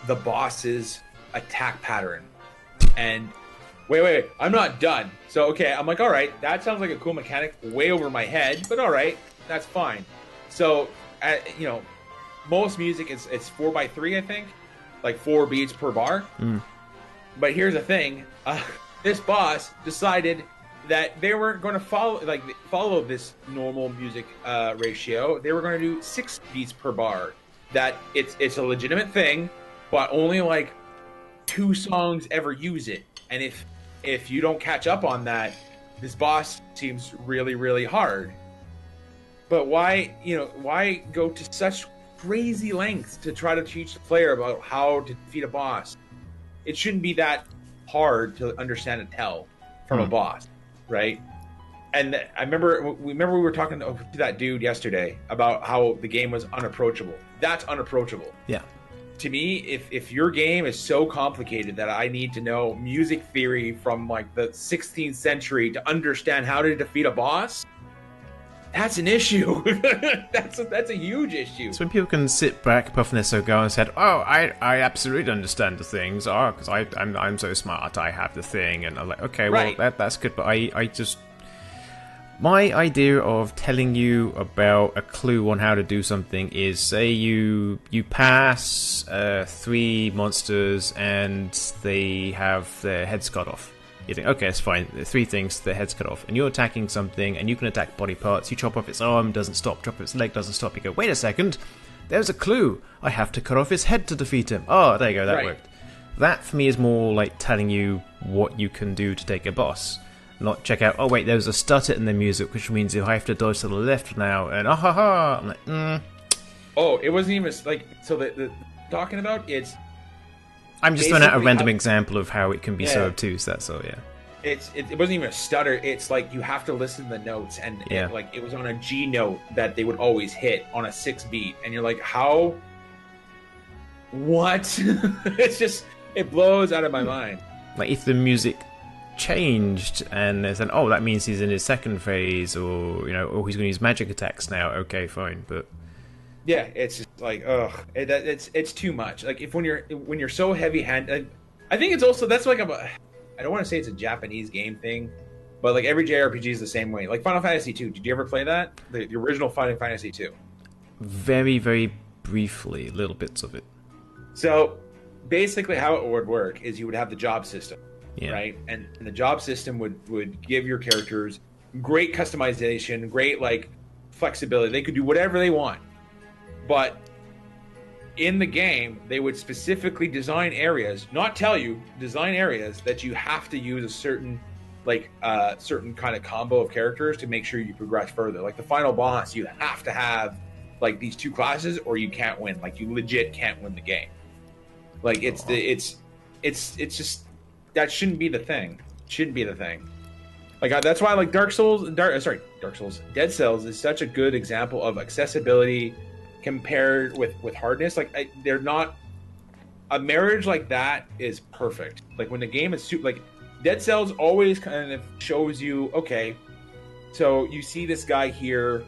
the boss's attack pattern. And wait, I'm not done. So okay, I'm like, all right, that sounds like a cool mechanic, way over my head, but all right, that's fine. So most music is 4x3, I think, like 4 beats per bar. But here's the thing: this boss decided that they weren't going to follow this normal music ratio. They were going to do 6 beats per bar. That it's a legitimate thing, but only like 2 songs ever use it. And if you don't catch up on that, this boss seems really, really hard. But why go to such crazy lengths to try to teach the player about how to defeat a boss it shouldn't be that hard to understand and tell from a boss, right? And I remember we were talking to that dude yesterday about how the game was unapproachable. That's unapproachable. Yeah. To me, if your game is so complicated that I need to know music theory from like the 16th century to understand how to defeat a boss, that's an issue. that's a huge issue. So when people can sit back, puff their cigar, and said, "Oh, I absolutely understand the things. Oh, because I'm so smart. I have the thing," and I'm like, "Okay, well that's good." But I just my idea of telling you about a clue on how to do something is, say you pass 3 monsters and they have their heads cut off. You think, okay, it's fine. 3 things, their head's cut off. And you're attacking something, and you can attack body parts. You chop off its arm, doesn't stop. Chop off its leg, doesn't stop. You go, wait a second. There's a clue. I have to cut off his head to defeat him. Oh, there you go. That worked. That, for me, is more like telling you what you can do to take a boss. Not check out, oh, wait, there's a stutter in the music, which means if I have to dodge to the left now, and I'm like, Oh, it wasn't even, like, so the talking about, it's... I'm just throwing out a random example of how it can be so obtuse, that's all, It wasn't even a stutter. It's like you have to listen to the notes, and it was on a G note that they would always hit on a 6 beat, and you're like, how? What? It's just, it blows out of my mind. Like if the music changed and they said, oh, that means he's in his second phase, or he's going to use magic attacks now. Okay, fine, but. Yeah, it's just like, ugh, it's too much. Like when you're so heavy-handed, I think it's also that's like I don't want to say it's a Japanese game thing, but like every JRPG is the same way. Like Final Fantasy II, did you ever play that? The original Final Fantasy II? Very, very briefly, little bits of it. So basically, how it would work is you would have the job system, right? And the job system would give your characters great customization, great like flexibility. They could do whatever they want. But in the game, they would specifically design areas, not tell you, design areas that you have to use a certain kind of combo of characters to make sure you progress further. Like the final boss, you have to have like these 2 classes or you can't win. Like you legit can't win the game. Like it's just, that shouldn't be the thing. Shouldn't be the thing. Like that's why like Dark Souls, Dead Cells is such a good example of accessibility compared with hardness. Like they're not, a marriage like that is perfect. Like when the game is like Dead Cells always kind of shows you, okay, so you see this guy here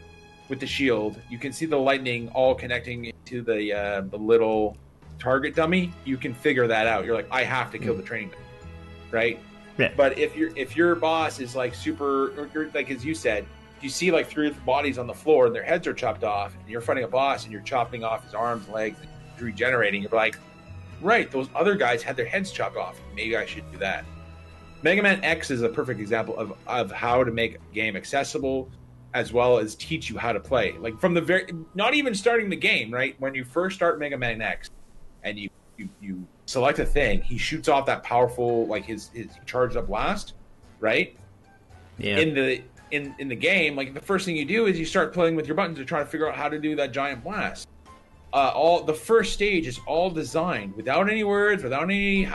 with the shield, you can see the lightning all connecting to the little target dummy. You can figure that out. You're like, I have to kill the training dummy, right? Yeah. But if your boss is like super, or like as you said, you see like 3 bodies on the floor and their heads are chopped off, and you're fighting a boss and you're chopping off his arms, legs, and regenerating. You're like, right, those other guys had their heads chopped off. Maybe I should do that. Mega Man X is a perfect example of how to make a game accessible, as well as teach you how to play. Like from the not even starting the game, right? When you first start Mega Man X, and you select a thing, he shoots off that powerful, like his charged up blast, right? Yeah. In the game, like the first thing you do is you start playing with your buttons to try to figure out how to do that giant blast. All the first stage is all designed without any words, without any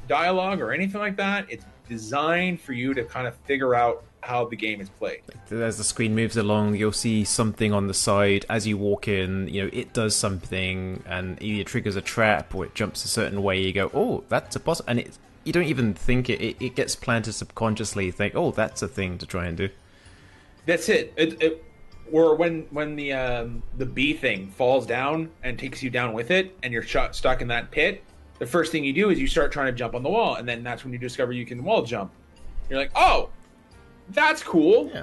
dialogue or anything like that. It's designed for you to kind of figure out how the game is played. As the screen moves along, you'll see something on the side as you walk in. It does something, and either triggers a trap or it jumps a certain way. You go, oh, that's a boss, and you don't even think it gets planted subconsciously. You think, oh, that's a thing to try and do. That's it. Or when the bee thing falls down and takes you down with it, and you're stuck in that pit, the first thing you do is you start trying to jump on the wall, and then that's when you discover you can wall jump. You're like, oh, that's cool. Yeah.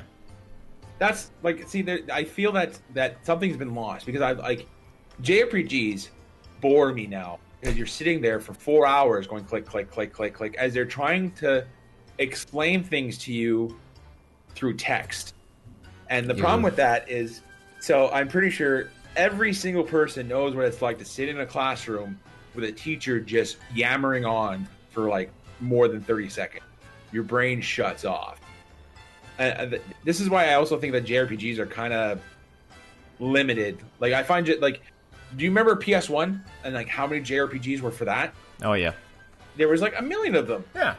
That's like, see, I feel that something's been lost, because I like JRPGs bore me now, because you're sitting there for 4 hours going click, click, click, click, click, as they're trying to explain things to you through text. And the problem with that is, so I'm pretty sure every single person knows what it's like to sit in a classroom with a teacher just yammering on for like more than 30 seconds. Your brain shuts off. And this is why I also think that JRPGs are kind of limited. Like I find it like, do you remember PS1 and like how many JRPGs were for that? Oh yeah. there was like a million of them. Yeah.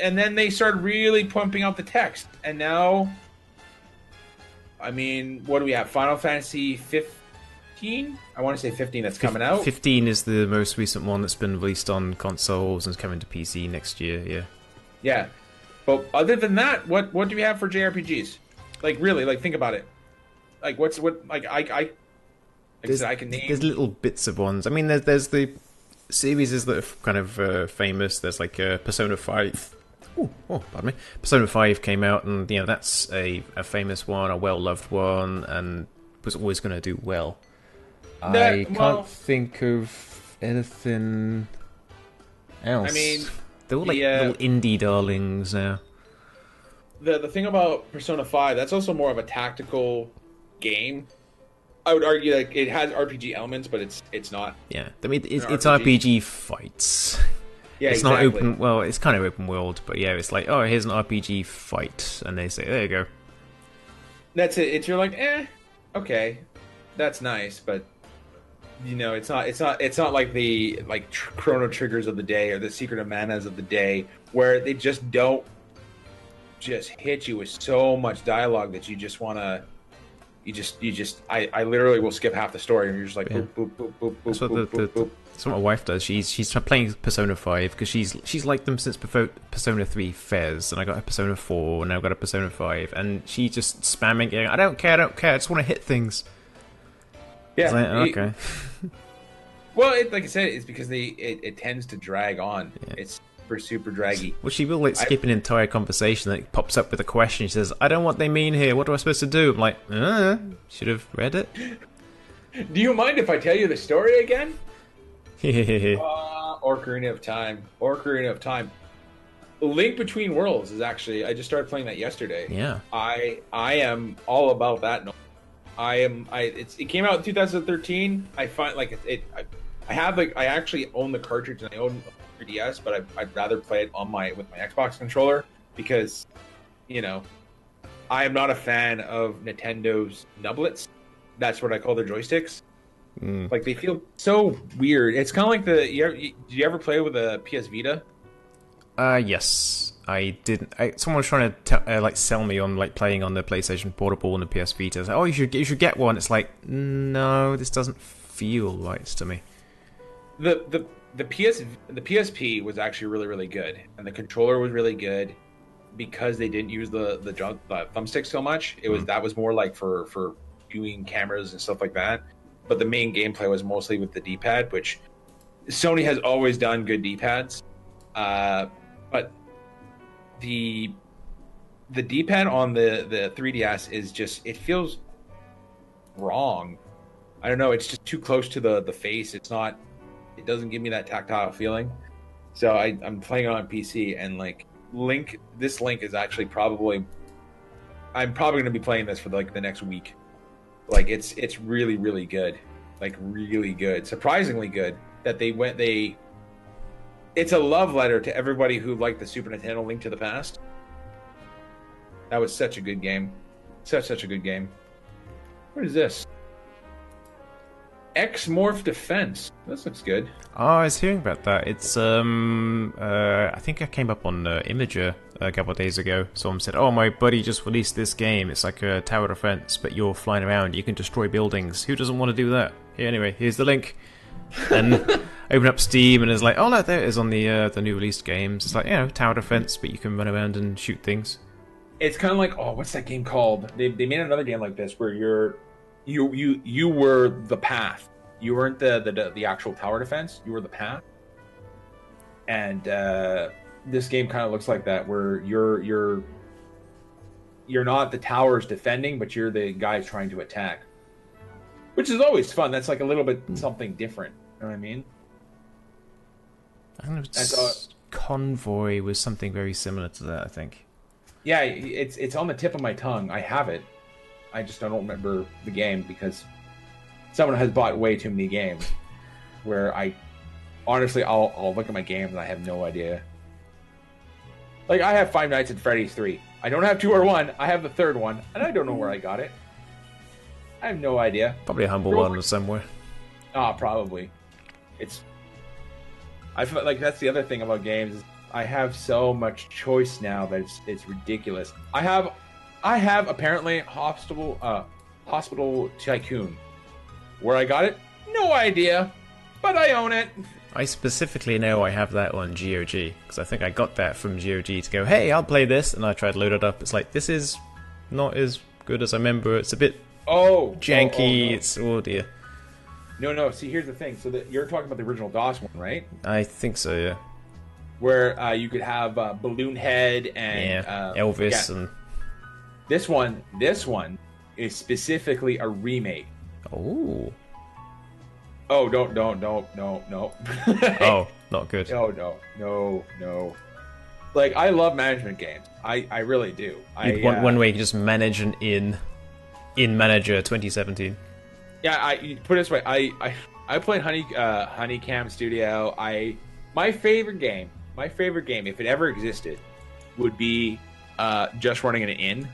And then they started really pumping out the text. And now, I mean, what do we have? Final Fantasy 15? I want to say 15 that's coming out. 15 is the most recent one that's been released on consoles and is coming to PC next year, yeah. Yeah. But other than that, what do we have for JRPGs? Like, really, like, think about it. Like, I can name... There's little bits of ones. I mean, there's the series that are kind of famous. There's like Persona 5. Pardon me. Persona 5 came out, and that's a famous one, a well-loved one, and was always going to do well. I can't think of anything else. I mean, they're all like little indie darlings now. The thing about Persona 5, that's also more of a tactical game. I would argue like it has RPG elements, but it's not. Yeah, I mean it's RPG fights. Yeah, it's exactly. not open. Well, it's kind of open world, but yeah, it's like, oh, here's an RPG fight, and they say, there you go. That's it. You're like, okay, that's nice, but it's not like the Chrono Triggers of the day or the Secret of Manas of the day, where they just don't just hit you with so much dialogue that you just want to. I literally will skip half the story, and you're just like, boop, boop, boop, boop, boop, boop, boop, boop. That's what my wife does. She's playing Persona 5 because she's liked them since Persona 3 Fez, and I got a Persona 4, and now I've got a Persona 5, and she's just spamming it. I don't care, I just want to hit things. Yeah. Like, okay. Well, like I said, it's because it tends to drag on. Yeah. It's super draggy. Well, she will skip an entire conversation that pops up with a question. She says, I don't know what they mean here. What am I supposed to do? I'm like, should have read it. Do you mind if I tell you the story again? Ocarina of Time. Ocarina of Time. Link Between Worlds is actually, I just started playing that yesterday. Yeah. I am all about that. It came out in 2013. I find I actually own the cartridge and I own 3DS, but I'd rather play it with my Xbox controller because, I am not a fan of Nintendo's nublets. That's what I call their joysticks. Like, they feel so weird. It's kind of like did you ever play with a PS Vita? Yes. I didn't. Someone was trying to sell me on playing on the PlayStation Portable and the PS Vita. I was like, oh, you should get one. It's like, no, this doesn't feel right to me. The PSP was actually really, really good, and the controller was really good because they didn't use the thumbstick so much. That was more like for viewing cameras and stuff like that. But the main gameplay was mostly with the D-pad, which Sony has always done good D-pads. But the D-pad on the 3DS is just, it feels wrong. I don't know, it's just too close to the face. It doesn't give me that tactile feeling. So I'm playing it on PC, and this Link is actually I'm probably going to be playing this for the next week. It's really, really good. Really good. Surprisingly good that it's a love letter to everybody who liked the Super Nintendo Link to the Past. That was such a good game. Such a good game. What is this? X-Morph Defense. This looks good. Oh, I was hearing about that. It's I think I came up on Imager a couple of days ago. Someone said, "Oh, my buddy just released this game. It's like a tower defense, but you're flying around. You can destroy buildings. Who doesn't want to do that?" Anyway, here's the link. And open up Steam, and it's like, oh no, there it is on the new released games. It's like, tower defense, but you can run around and shoot things. It's kind of like, what's that game called? They made another game like this where you were the path. You weren't the actual tower defense. You were the path. And this game kind of looks like that, where you're not the towers defending, but you're the guys trying to attack, which is always fun. That's like a little bit something different. You know what I mean? I don't know. Convoy was something very similar to that, I think. Yeah, it's on the tip of my tongue. I have it. I just don't remember the game because someone has bought way too many games. Where honestly, I'll look at my games and I have no idea. Like, I have Five Nights at Freddy's 3. I don't have 2 or 1. I have the third one, and I don't know where I got it. I have no idea. Probably a humble one somewhere. Probably. I feel like that's the other thing about games. Is I have so much choice now that it's ridiculous. I have apparently Hospital Tycoon. Where I got it, no idea, but I own it. I specifically know I have that on GOG, because I think I got that from GOG to go, hey, I'll play this, and I tried to load it up. It's like, this is not as good as I remember. It's a bit janky. No. It's, oh dear. No. See, here's the thing. So you're talking about the original DOS one, right? I think so, yeah. Where you could have Balloon Head and Elvis and... This one is specifically a remake. Oh. Oh, no. Oh, not good. No. Like, I love management games. I really do. One way you can just manage an in Manager 2017. Yeah, put it this way. I played Honeycam Studio. My favorite game, if it ever existed, would be just running an inn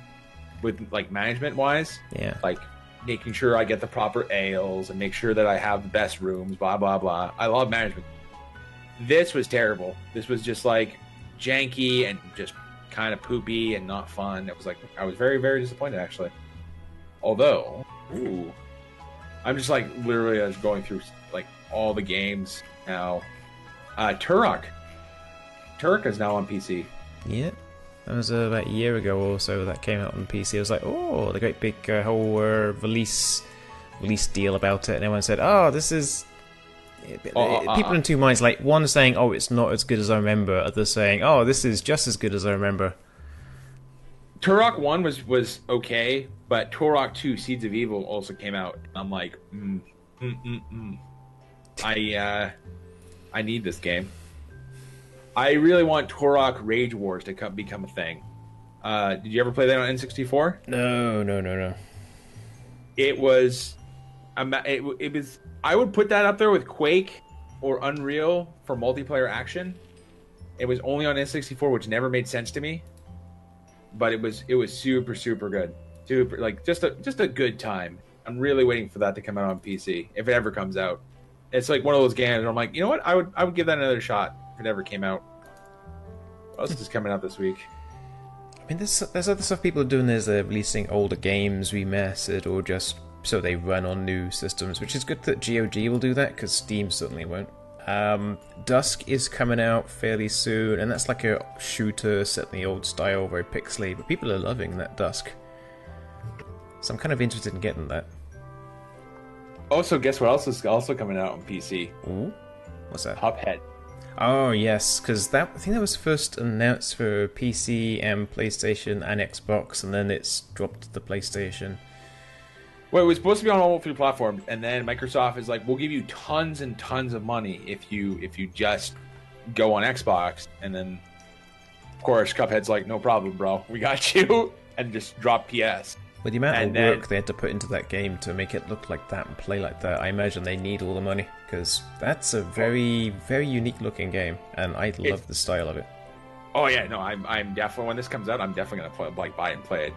with, like, management-wise. Yeah. Like, making sure I get the proper ales and make sure that I have the best rooms, blah, blah, blah. I love management. This was terrible. This was just, like, janky and just kind of poopy and not fun. It was like, I was very, very disappointed, actually. Although, I'm just, like, literally just going through, like, all the games now. Turok is now on PC. Yeah. That was about a year ago or so that came out on PC. I was like, oh, the great big whole release deal about it. And everyone said, oh, this is... People in two minds, like, one saying, oh, it's not as good as I remember. Others saying, oh, this is just as good as I remember. Turok 1 was okay, but Turok 2 Seeds of Evil also came out. I'm like, I need this game. I really want Turok Rage Wars to become a thing. Did you ever play that on N64? No. It was... It was... I would put that up there with Quake or Unreal for multiplayer action. It was only on N64, which never made sense to me. But it was super, super good. Super, like, just a good time. I'm really waiting for that to come out on PC, if it ever comes out. It's like one of those games where I'm like, you know what? I would give that another shot if it ever came out. What else is coming out this week? I mean, there's other stuff people are doing. They're releasing older games remastered or just so they run on new systems, which is good that GOG will do that, because Steam certainly won't. Dusk is coming out fairly soon, and that's like a shooter set in the old style, very pixely, but people are loving that Dusk. So I'm kind of interested in getting that. Also, guess what else is also coming out on PC? Ooh, what's that? Cuphead. Oh yes, because I think that was first announced for PC and PlayStation and Xbox, and then it's dropped to the PlayStation. Well, it was supposed to be on all three platforms, and then Microsoft is like, "We'll give you tons and tons of money if you just go on Xbox." And then, of course, Cuphead's like, "No problem, bro. We got you," and just drop PS. With the amount of work they had to put into that game to make it look like that and play like that, I imagine they need all the money, because that's a very, very unique looking game, and I love the style of it. Oh yeah, no, I'm definitely, when this comes out, I'm definitely gonna buy it and play it.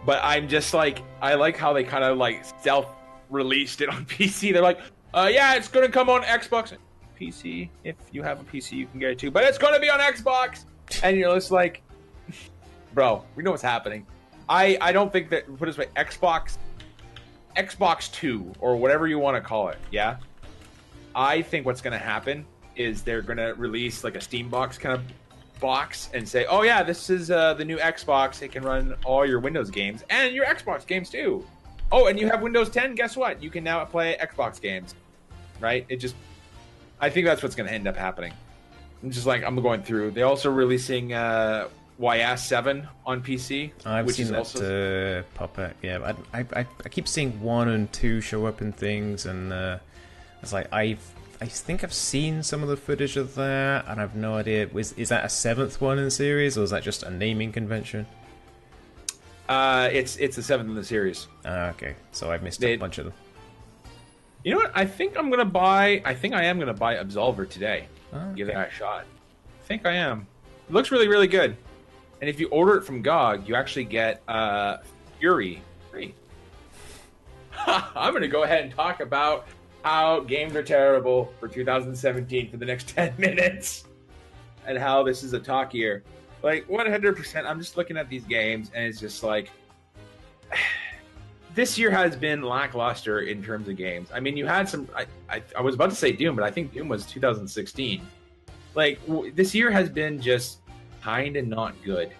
But I'm just like, I like how they kind of like self-released it on PC. They're like, yeah, it's gonna come on Xbox, PC. If you have a PC, you can get it too, but it's gonna be on Xbox. And you're just like, bro, we know what's happening. I don't think that, put it this way, Xbox 2, or whatever you want to call it, yeah? I think what's going to happen is they're going to release like a Steam box kind of box and say, oh yeah, this is the new Xbox. It can run all your Windows games and your Xbox games too. Oh, and you have Windows 10, guess what? You can now play Xbox games, right? I think that's what's going to end up happening. I'm just like, I'm going through. They're also releasing... YS 7 on PC. I've seen that also... pop up. Yeah, I keep seeing 1 and 2 show up in things, and it's like I think I've seen some of the footage of that, and I've no idea. Is that a 7th one in the series, or is that just a naming convention? It's the 7th in the series. Okay, so I've missed a bunch of them. You know what? I think I am gonna buy Absolver today. Oh, give that a shot. I think I am. It looks really, really good. And if you order it from GOG, you actually get Fury free. I'm going to go ahead and talk about how games are terrible for 2017 for the next 10 minutes and how this is a talk year. Like 100%, I'm just looking at these games and it's just like this year has been lackluster in terms of games. I mean, you had some. I was about to say Doom, but I think Doom was 2016. Like this year has been just kind of not good,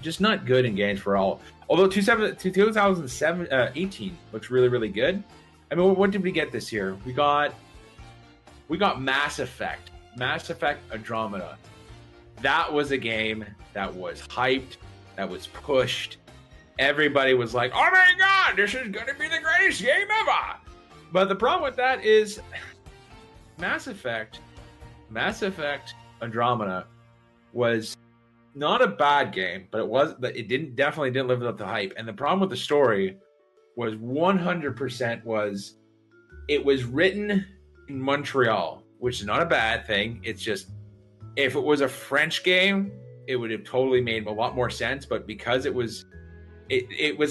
just not good in games for all. Although 2018 looks really really good. I mean, what did we get this year? We got Mass Effect, Andromeda. That was a game that was hyped, that was pushed. Everybody was like, oh my god, this is going to be the greatest game ever. But the problem with that is Mass Effect Andromeda was not a bad game, but it definitely didn't live up to hype. And the problem with the story was 100% it was written in Montreal, which is not a bad thing. It's just, if it was a French game, it would have totally made a lot more sense. But because it was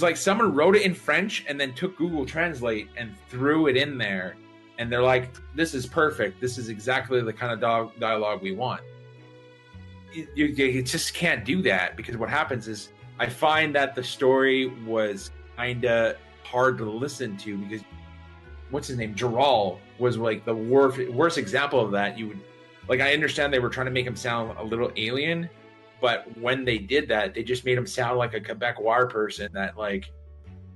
like someone wrote it in French and then took Google Translate and threw it in there. And they're like, this is perfect. This is exactly the kind of dialogue we want. You just can't do that, because what happens is I find that the story was kind of hard to listen to, because what's his name? Giral was like the worst example of that. I understand they were trying to make him sound a little alien, but when they did that, they just made him sound like a Quebecois person that like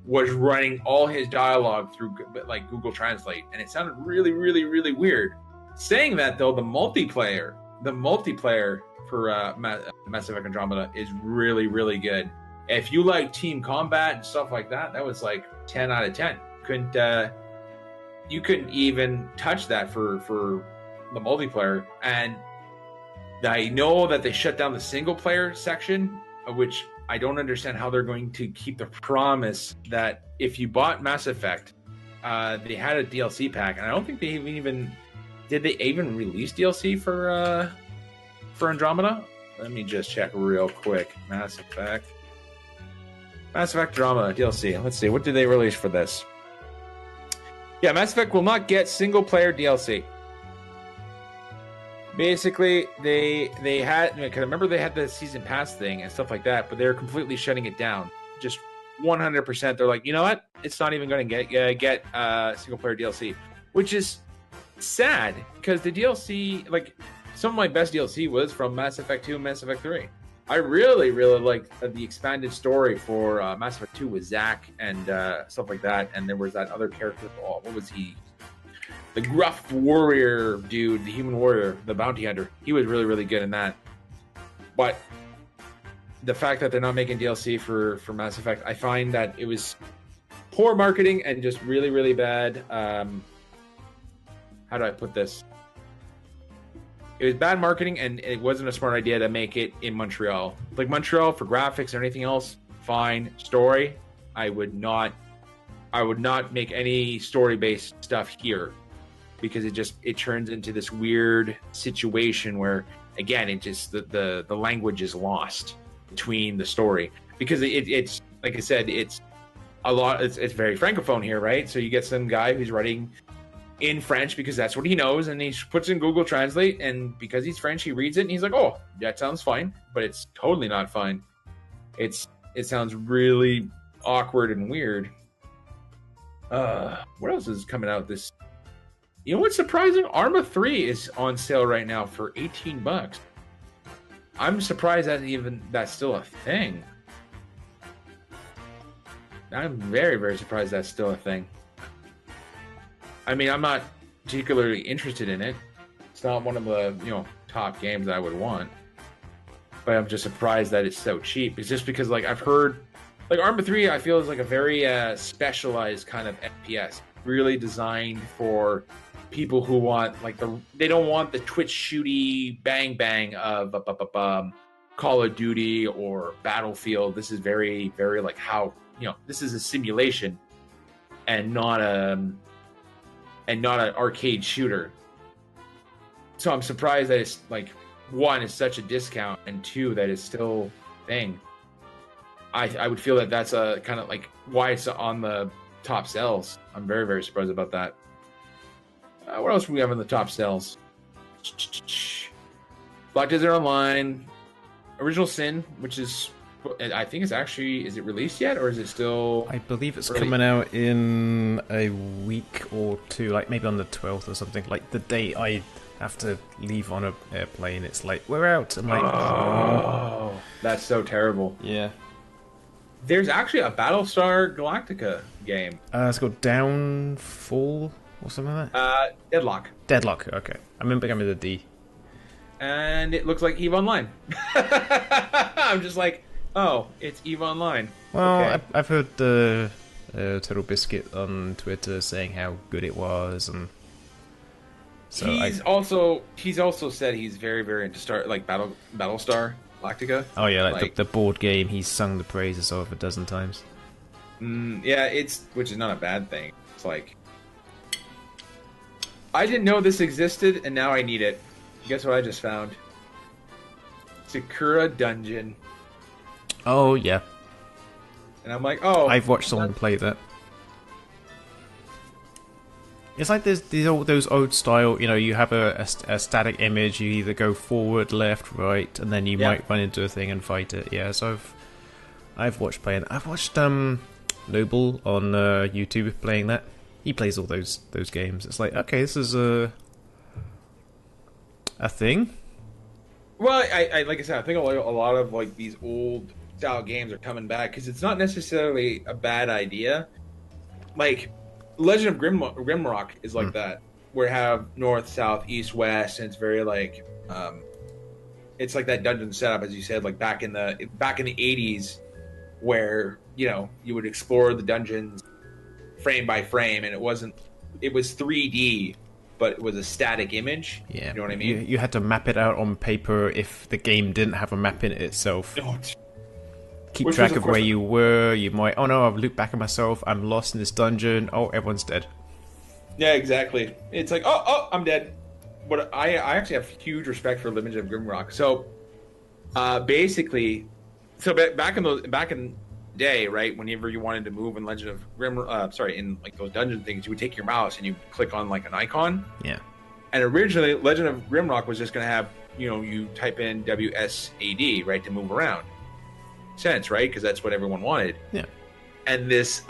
was running all his dialogue through like Google Translate, and it sounded really, really, really weird. Saying that though, the multiplayer for Mass Effect Andromeda is really, really good. If you like team combat and stuff like that, that was like 10 out of 10. You couldn't even touch that for the multiplayer. And I know that they shut down the single player section, which I don't understand how they're going to keep the promise that if you bought Mass Effect, they had a DLC pack, and I don't think they even release DLC for Andromeda. Let me just check real quick. Mass Effect Andromeda DLC. Let's see, what did they release for this? Yeah, Mass Effect will not get single player DLC. Basically, they had, because I remember they had the season pass thing and stuff like that, but they're completely shutting it down. Just 100%. They're like, you know what? It's not even going to get single player DLC, which is sad, because the DLC, like some of my best DLC was from Mass Effect 2 and Mass Effect 3. I really, really liked the expanded story for Mass Effect 2 with Zack and stuff like that. And there was that other character. Oh, what was he? The gruff warrior dude, the human warrior, the bounty hunter. He was really, really good in that. But the fact that they're not making DLC for Mass Effect, I find that it was poor marketing and just really, really bad. How do I put this? It was bad marketing, and it wasn't a smart idea to make it in Montreal. Like Montreal for graphics or anything else, fine. Story, I would not make any story-based stuff here, because it turns into this weird situation where, again, it just the language is lost between the story, because it's like I said, it's very francophone here, right? So you get some guy who's writing in French because that's what he knows, and he puts in Google Translate, and because he's French, he reads it and he's like, oh, that sounds fine, but it's totally not fine. It sounds really awkward and weird. What else is coming out this? You know what's surprising? Arma 3 is on sale right now for $18. I'm surprised that that's still a thing. I'm very, very surprised that's still a thing. I mean, I'm not particularly interested in it. It's not one of the, top games I would want. But I'm just surprised that it's so cheap. It's just because, like, I've heard, like, Arma 3, I feel is like a very specialized kind of FPS, really designed for people who want, like, they don't want the twitch shooty bang bang of Call of Duty or Battlefield. This is very, very like how, this is a simulation and not an arcade shooter. So I'm surprised that it's like, one, is such a discount, and two, that it's still a thing. I would feel that that's a kind of like why it's on the top sales. I'm very, very surprised about that. What else do we have in the top sales? Black Desert Online, Original Sin, which is, I think it's actually, is it released yet, or is it still? I believe it's coming out in a week or two, like maybe on the 12th or something. Like the day I have to leave on an airplane, it's like, we're out. I'm like, oh, that's so terrible. Yeah. There's actually a Battlestar Galactica game. It's called Downfall or something like that. Deadlock. Deadlock, okay. I remember coming with a D. And it looks like EVE Online. I'm just like, oh, it's EVE Online. Well, okay. I've heard Turtle Biscuit on Twitter saying how good it was, and so he's also said he's very, very into Battlestar Galactica. Oh yeah, like the board game. He's sung the praises of a dozen times. Yeah, which is not a bad thing. It's like, I didn't know this existed, and now I need it. Guess what I just found? Sakura Dungeon. Oh yeah. And I'm like, oh. I've watched someone play that. It's like those old style, you know, you have a static image, you either go forward, left, right, and then you might run into a thing and fight it. Yeah, so I've watched playing. I've watched Noble on YouTube playing that. He plays all those games. It's like, okay, this is a thing. Well, I like I said, I think a lot of like these old style games are coming back because it's not necessarily a bad idea. Like Legend of Grimrock is like that, where you have north, south, east, west, and it's very like it's like that dungeon setup, as you said, like back in the 80s, where you know you would explore the dungeons frame by frame, and it was 3D. But it was a static image. Yeah, you know what I mean. You had to map it out on paper if the game didn't have a map in it itself. Keep track of where you were. You might, oh no, I've looked back at myself. I'm lost in this dungeon. Oh, everyone's dead. Yeah, exactly. It's like, oh, I'm dead. But I actually have huge respect for Legend of Grimrock. So, basically, back in day, right, whenever you wanted to move in Legend of in like those dungeon things, you would take your mouse and you click on like an icon. Yeah. And originally, Legend of Grimrock was just going to have, you know, you type in WSAD, right, to move around. Sense, right? Because that's what everyone wanted. Yeah. And this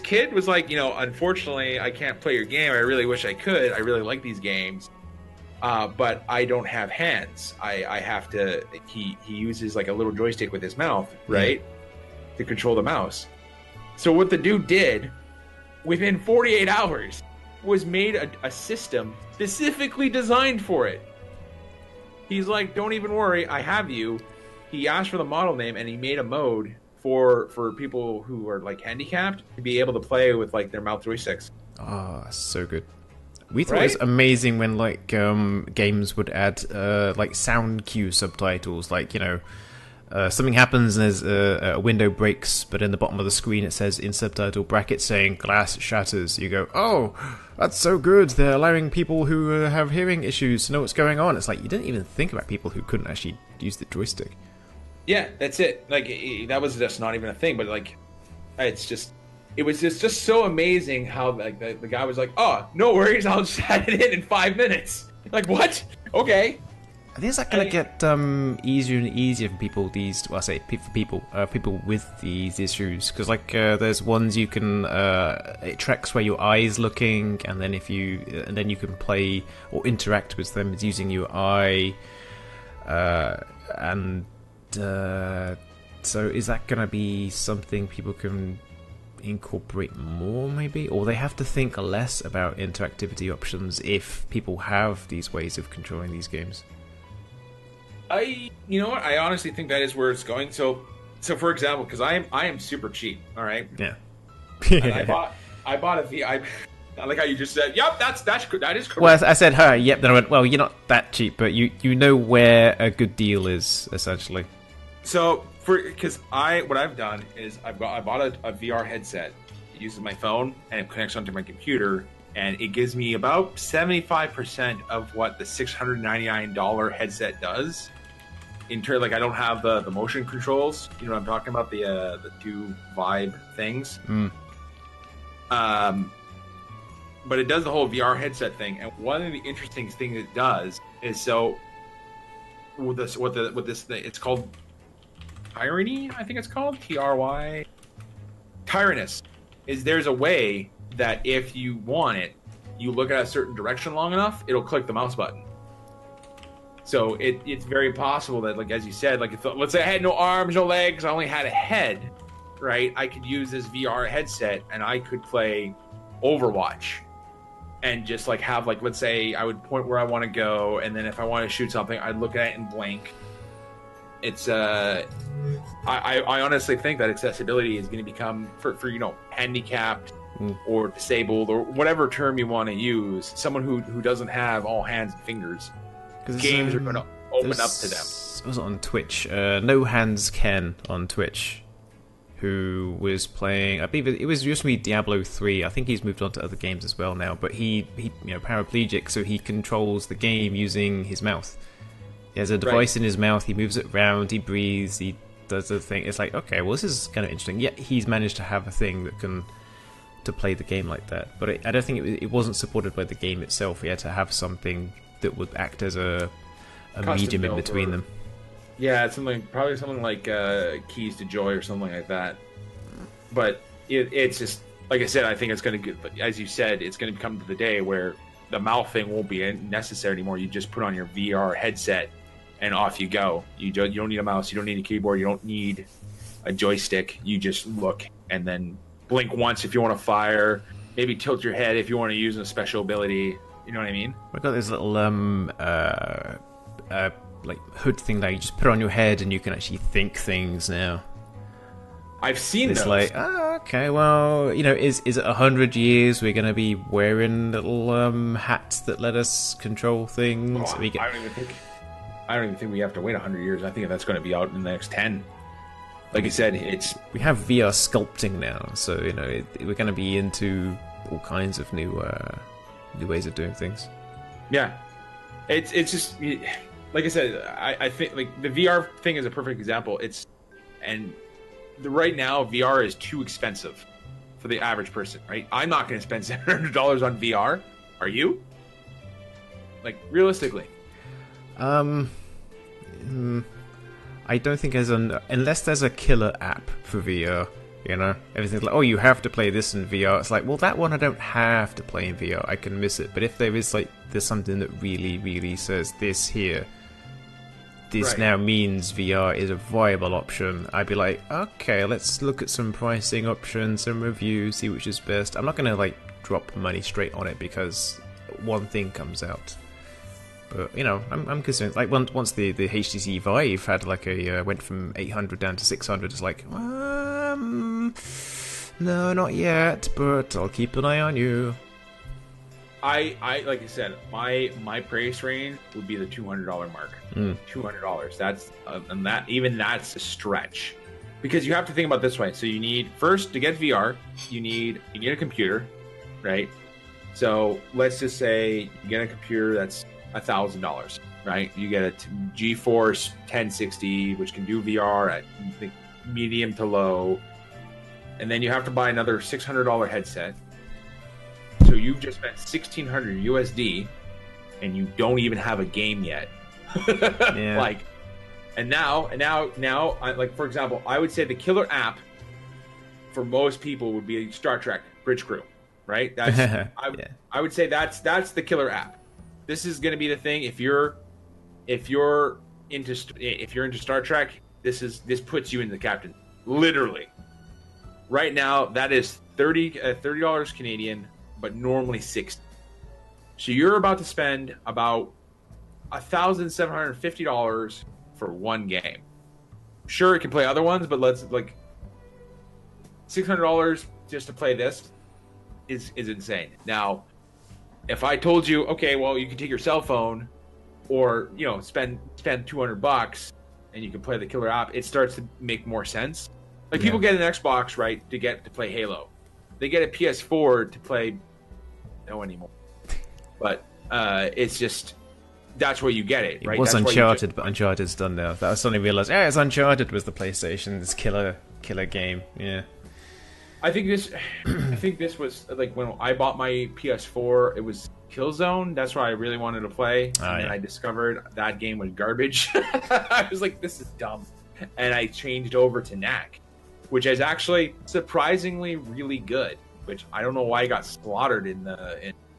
kid was like, you know, unfortunately, I can't play your game. I really wish I could. I really like these games. But I don't have hands. I have to, he uses like a little joystick with his mouth, right? Yeah. To control the mouse. So what the dude did within 48 hours was made a system specifically designed for it. He's like, don't even worry, I have you. He asked for the model name and he made a mode for people who are like handicapped to be able to play with like their mouth joysticks. Oh, so good. We thought it was amazing when like games would add like sound cue subtitles, like, you know, something happens and there's a window breaks, but in the bottom of the screen it says in subtitle brackets saying glass shatters. You go, oh, that's so good. They're allowing people who have hearing issues to know what's going on. It's like you didn't even think about people who couldn't actually use the joystick. Yeah, that's it. Like that was just not even a thing. But like, it was just so amazing how like the guy was like, oh, no worries, I'll just add it in 5 minutes. Like what? Okay. I think it's like going to get easier and easier for people people with these issues, because like there's ones you can it tracks where your eye's looking, and then then you can play or interact with them using your eye, and so is that going to be something people can incorporate more, maybe, or they have to think less about interactivity options if people have these ways of controlling these games? You know what? I honestly think that is where it's going. So for example, because I am super cheap. All right. Yeah. And I bought a V. I like how you just said, "Yep, that is correct." Well, I said, "Huh, yep." Then I went, "Well, you're not that cheap, but you know where a good deal is, essentially." So what I've done is I bought a VR headset. It uses my phone and it connects onto my computer. And it gives me about 75% of what the $699 headset does. Like I don't have the motion controls. You know what I'm talking about? The two Vibe things. but it does the whole VR headset thing. And one of the interesting things it does is so with this thing, it's called Tyranny. I think it's called TRY. Tyrannus is there's a way that if you want it, you look at a certain direction long enough, it'll click the mouse button. So it's very possible that, like as you said, like if, let's say I had no arms, no legs, I only had a head, right? I could use this VR headset and I could play Overwatch and just like have like, let's say I would point where I want to go, and then if I want to shoot something, I'd look at it and blink. It's I honestly think that accessibility is going to become for you know, handicapped or disabled or whatever term you want to use, someone who doesn't have all hands and fingers. Games are going to open up to them. Was it on Twitch? No Hands Ken on Twitch, who was playing, I believe it was used to be Diablo 3. I think he's moved on to other games as well now, but he you know, paraplegic, so he controls the game using his mouth. He has a device in his mouth, he moves it around, he breathes, he does the thing. It's like, okay, well, this is kind of interesting. Yet he's managed to have a thing that can to play the game like that. But I don't think it wasn't supported by the game itself. He had to have something that would act as a medium in between them. Yeah, probably something like Keys to Joy or something like that. But it's just, like I said, I think it's going to, as you said, it's going to come to the day where the mouth thing won't be necessary anymore. You just put on your VR headset and off you go. You don't need a mouse, you don't need a keyboard, you don't need a joystick. You just look and then blink once if you want to fire, maybe tilt your head if you want to use a special ability. You know what I mean? We've got this little like hood thing that you just put on your head and you can actually think things now. I've seen it's those. Like, okay, well, you know, is it 100 years we're going to be wearing little hats that let us control things? I don't even think we have to wait 100 years. I think that's going to be out in the next 10. Like I said, we have VR sculpting now, so you know we're going to be into all kinds of new ways of doing things. Yeah, it's just like I said. I think like the VR thing is a perfect example. Right now VR is too expensive for the average person. Right, I'm not going to spend $700 on VR. Are you? Like realistically? I don't think unless there's a killer app for VR, you know, everything's like, oh, you have to play this in VR. It's like, well, that one I don't have to play in VR. I can miss it. But if there is like, there's something that really, really says this here, this now means VR is a viable option, I'd be like, okay, let's look at some pricing options, some reviews, see which is best. I'm not gonna like drop money straight on it because one thing comes out. But you know, I'm concerned. Like once the HTC Vive had like went from 800 down to 600, it's like, no, not yet. But I'll keep an eye on you. I like I said, my price range would be the $200 mark. $200. That's and that's a stretch, because you have to think about it this way. So you need, first, to get VR, you need a computer, right? So let's just say you get a computer that's $1,000, right? You get a GeForce 1060, which can do VR at medium to low, and then you have to buy another $600 headset. So you've just spent $1,600 USD, and you don't even have a game yet. Yeah. Like, and now, like for example, I would say the killer app for most people would be Star Trek Bridge Crew, right? That's I would say that's the killer app. This is going to be the thing. If you're into Star Trek, this puts you in the captain. Literally, right now that is $30 Canadian, but normally $60. So you're about to spend about $1,750 for one game. Sure, it can play other ones, but let's like $600 just to play this is insane. Now, if I told you, okay, well, you can take your cell phone, or you know, spend $200 and you can play the killer app, it starts to make more sense. Like people get an Xbox, right, to play Halo. They get a PS4 to play no anymore. But it's just, that's where you get it, right? It was Uncharted, but Uncharted's done now. That I suddenly realised, it's Uncharted was the PlayStation's killer game. Yeah. I think this was like when I bought my PS4. It was Killzone. That's where I really wanted to play, and then I discovered that game was garbage. I was like, "This is dumb," and I changed over to Knack, which is actually surprisingly really good. Which I don't know why I got slaughtered in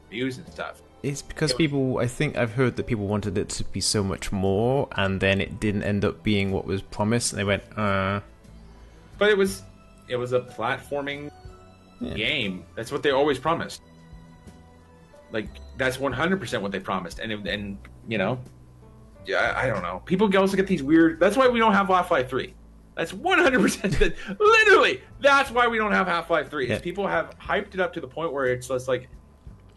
reviews and stuff. It's because people, I think I've heard that people wanted it to be so much more, and then it didn't end up being what was promised, and they went, But it was a platforming game. That's what they always promised. Like, that's 100% what they promised. And you know, yeah, I don't know. People also get these weird... That's why we don't have Half-Life 3. That's 100%... Literally, that's why we don't have Half-Life 3. Yeah. People have hyped it up to the point where it's just like...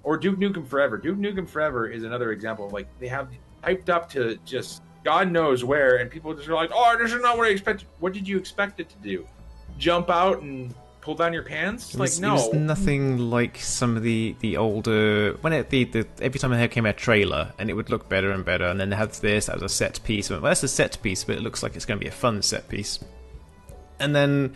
Or Duke Nukem Forever. Duke Nukem Forever is another example of, like, they have hyped up to just God knows where, and people just are like, oh, this is not what I expected. What did you expect it to do? Jump out and pull down your pants? Like, no. It was nothing like some of the older... When every time there came a trailer, and it would look better and better, and then they had this, that was a set piece. Well, that's a set piece, but it looks like it's going to be a fun set piece. And then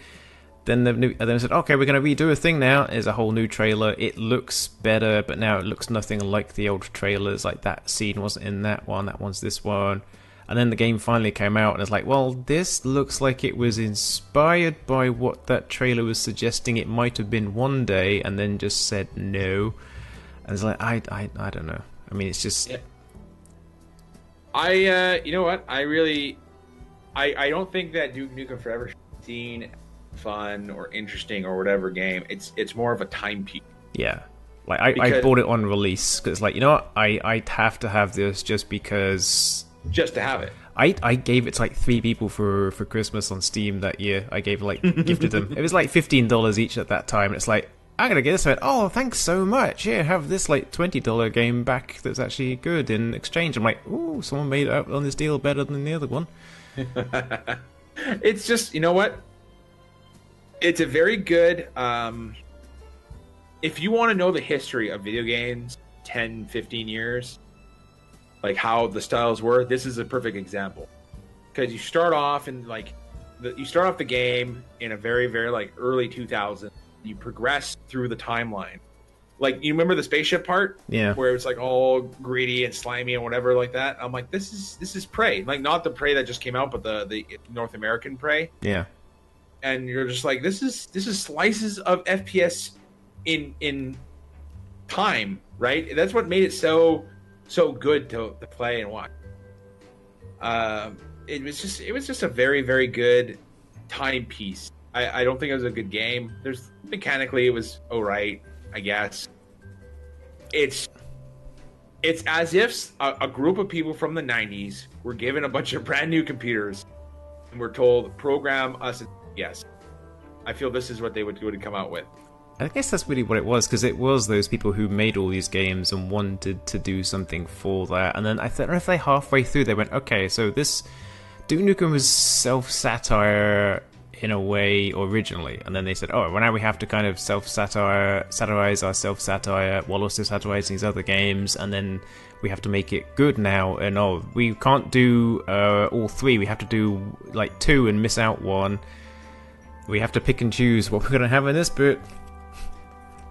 they said, okay, we're going to redo a thing now. There's a whole new trailer. It looks better, but now it looks nothing like the old trailers. Like, that scene wasn't in that one. That one's this one. And then the game finally came out, and it's like, well, this looks like it was inspired by what that trailer was suggesting it might have been one day, and then just said no. And it's like, I don't know. I mean, it's just... Yeah. You know what? I don't think that Duke Nukem Forever should be seen fun or interesting or whatever game. It's more of a timepiece. Yeah. Like, I bought it on release, because, like, you know what? I'd have to have this just because... Just to have it. I gave it to like 3 people for Christmas on Steam that year. I gave gifted them. It was like $15 each at that time. And it's like, I'm gonna get this. I went, oh, thanks so much. Here, have this like $20 game back that's actually good in exchange. I'm like, ooh, someone made it out on this deal better than the other one. It's just, you know what? It's a very good. If you want to know the history of video games, 10, 15 years. Like how the styles were, this is a perfect example. Because you start off in the game in a very, very like early 2000s. You progress through the timeline. Like, you remember the spaceship part? Yeah. Where it was like all greedy and slimy and whatever like that. I'm like, this is Prey. Like, not the Prey that just came out, but the North American Prey. Yeah. And you're just like, this is slices of FPS in time, right? That's what made it so good to play and watch. It was just a very, very good timepiece. I don't think it was a good game. Mechanically it was alright, I guess. It's as if a group of people from the 90s were given a bunch of brand new computers and were told, program us. Yes, I feel this is what they would come out with. I guess that's really what it was, because it was those people who made all these games and wanted to do something for that. And then I don't know if they halfway through they went, okay, so this Duke Nukem was self-satire in a way originally, and then they said, oh, well, now we have to kind of satirize our self-satire while also satirizing these other games, and then we have to make it good now, and oh, we can't do all 3, we have to do like 2 and miss out 1. We have to pick and choose what we're going to have in this bit.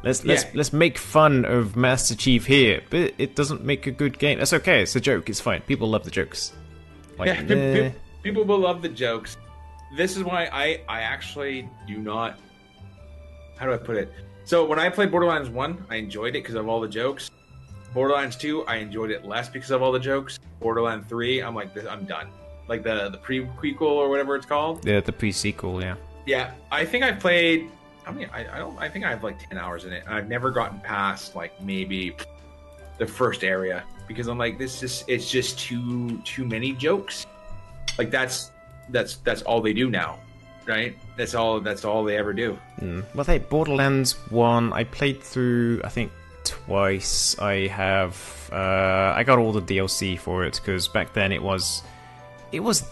Let's make fun of Master Chief here, but it doesn't make a good game. That's okay. It's a joke. It's fine. People love the jokes. Like, people will love the jokes. This is why I actually do not... How do I put it? So when I played Borderlands 1, I enjoyed it because of all the jokes. Borderlands 2, I enjoyed it less because of all the jokes. Borderlands 3, I'm like, I'm done. Like the pre-quequel or whatever it's called. Yeah, the pre-sequel, yeah. Yeah, I think I've played... I think I have like 10 hours in it, and I've never gotten past like maybe the first area because I'm like, it's just too many jokes. Like that's all they do now, right? That's all they ever do. Well, Borderlands 1, I played through I think twice. I got all the DLC for it because back then it was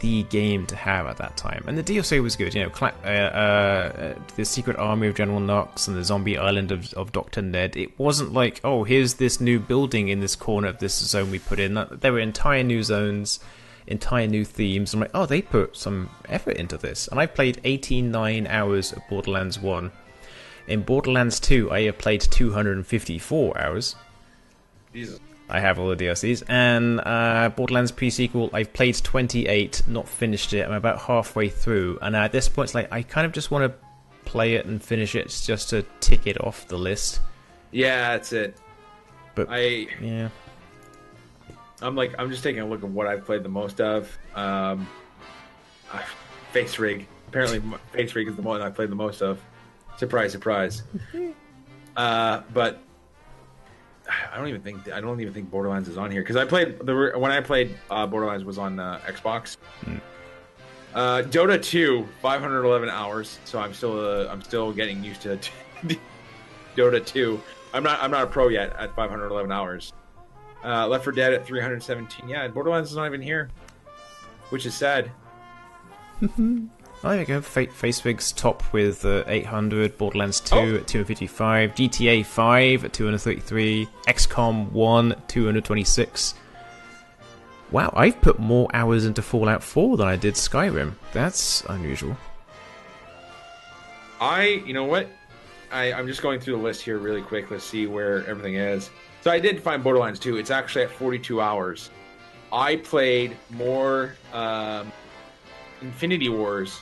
the game to have at that time, and the DLC was good. You know, the Secret Army of General Knox and the Zombie Island of Dr. Ned. It wasn't like, oh, here's this new building in this corner of this zone we put in. There were entire new zones, entire new themes. I'm like, oh, they put some effort into this. And I played 89 hours of Borderlands 1. In Borderlands 2, I have played 254 hours. Jesus. I have all the DLCs. And Borderlands pre-sequel, I've played 28, not finished it. I'm about halfway through. And at this point, it's like, I kind of just want to play it and finish it just to tick it off the list. Yeah, that's it. But yeah. I'm just taking a look at what I've played the most of. Face Rig. Apparently, Face Rig is the one I played the most of. Surprise, surprise. But I don't even think Borderlands is on here because when I played Borderlands was on Xbox. Dota 2, 511 hours. So I'm still getting used to Dota 2. I'm not a pro yet at 511 hours. Left 4 Dead at 317. Yeah, Borderlands is not even here, which is sad. Oh, there you go. Facewig's top with 800, Borderlands 2 at 255, GTA 5 at 233, XCOM 1 226. Wow, I've put more hours into Fallout 4 than I did Skyrim. That's unusual. You know what? I'm just going through the list here really quick. Let's see where everything is. So I did find Borderlands 2. It's actually at 42 hours. I played more Infinity Wars,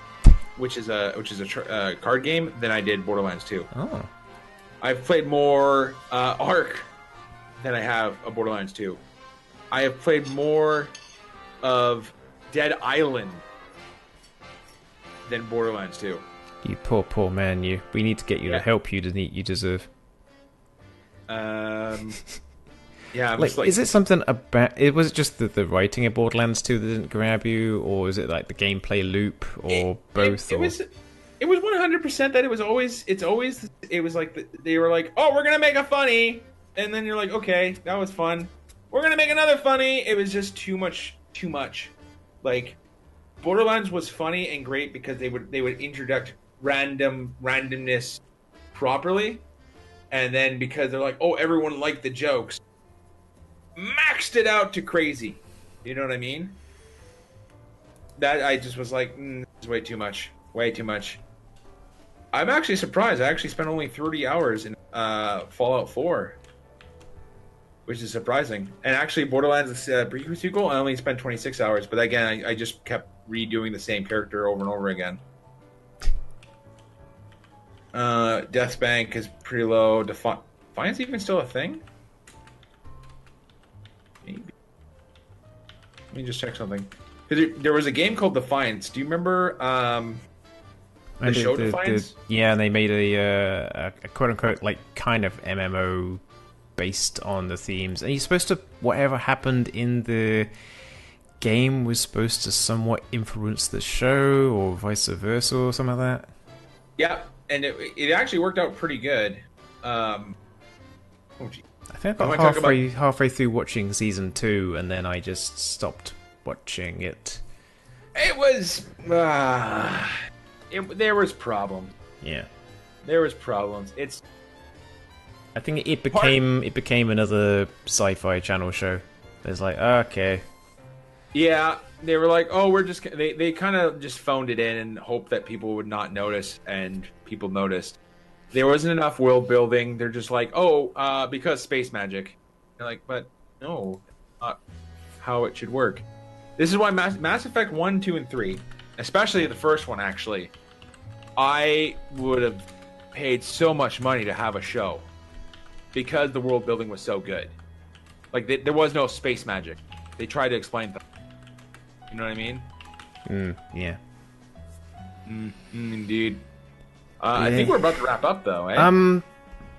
which is a card game, than I did Borderlands 2. Oh. I've played more Ark than I have of Borderlands 2. I have played more of Dead Island than Borderlands 2. You poor man, you. We need to get you the help you deserve. Yeah, is it something about? Was it just the writing of Borderlands 2 that didn't grab you, or is it like the gameplay loop, or both? It was 100% that it was like they were like, oh, we're gonna make a funny, and then you're like, okay, that was fun. We're gonna make another funny. It was just too much. Like, Borderlands was funny and great because they would introduce randomness properly, and then because they're like, oh, everyone liked the jokes, maxed it out to crazy. You know what I mean? That I just was like, it's way too much. I'm actually surprised. I actually spent only 30 hours in Fallout 4, which is surprising. And actually, Borderlands prequel, I only spent 26 hours. But again, I just kept redoing the same character over and over again. Deathbank is pretty low. Defiance even still a thing? Maybe. Let me just check something. There was a game called Defiance. Do you remember the show Defiance? Yeah, and they made a quote-unquote, like, kind of MMO based on the themes. And you're supposed to... Whatever happened in the game was supposed to somewhat influence the show, or vice versa, or something like that. Yeah, and it actually worked out pretty good. I think I got halfway through watching season 2, and then I just stopped watching it. It was there was problems. Yeah, there was problems. I think it became another sci-fi channel show. It's like, okay, yeah, they were like, oh, we're just they kind of just phoned it in and hoped that people would not notice, and people noticed. There wasn't enough world building. They're just like, oh, because space magic. They're like, but no, not how it should work. This is why Mass Effect 1, 2, and 3, especially the first one, actually, I would have paid so much money to have a show because the world building was so good. Like, there was no space magic. They tried to explain things. You know what I mean? Yeah. Indeed. I think we're about to wrap up, though, eh?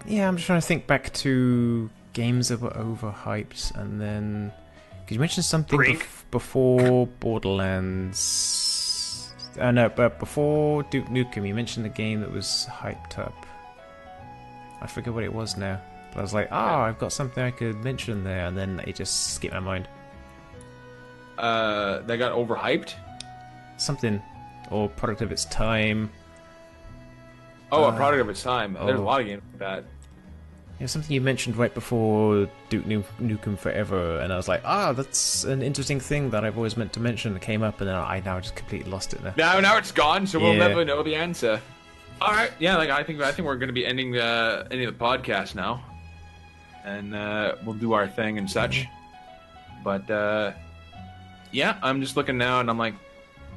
Yeah, I'm just trying to think back to games that were overhyped, and then... Because you mentioned something before Borderlands... no, but before Duke Nukem, you mentioned the game that was hyped up. I forget what it was now. But I was like, I've got something I could mention there, and then it just skipped my mind. That got overhyped? Something. Or product of its time. Oh, a product of its time. There's a lot of games like that. Yeah, something you mentioned right before Duke Nukem Forever, and I was like, that's an interesting thing that I've always meant to mention that came up, and then I now just completely lost it now. Now it's gone, so we'll never know the answer. All right, yeah, like I think we're going to be ending the podcast now, and we'll do our thing and such. But yeah, I'm just looking now, and I'm like,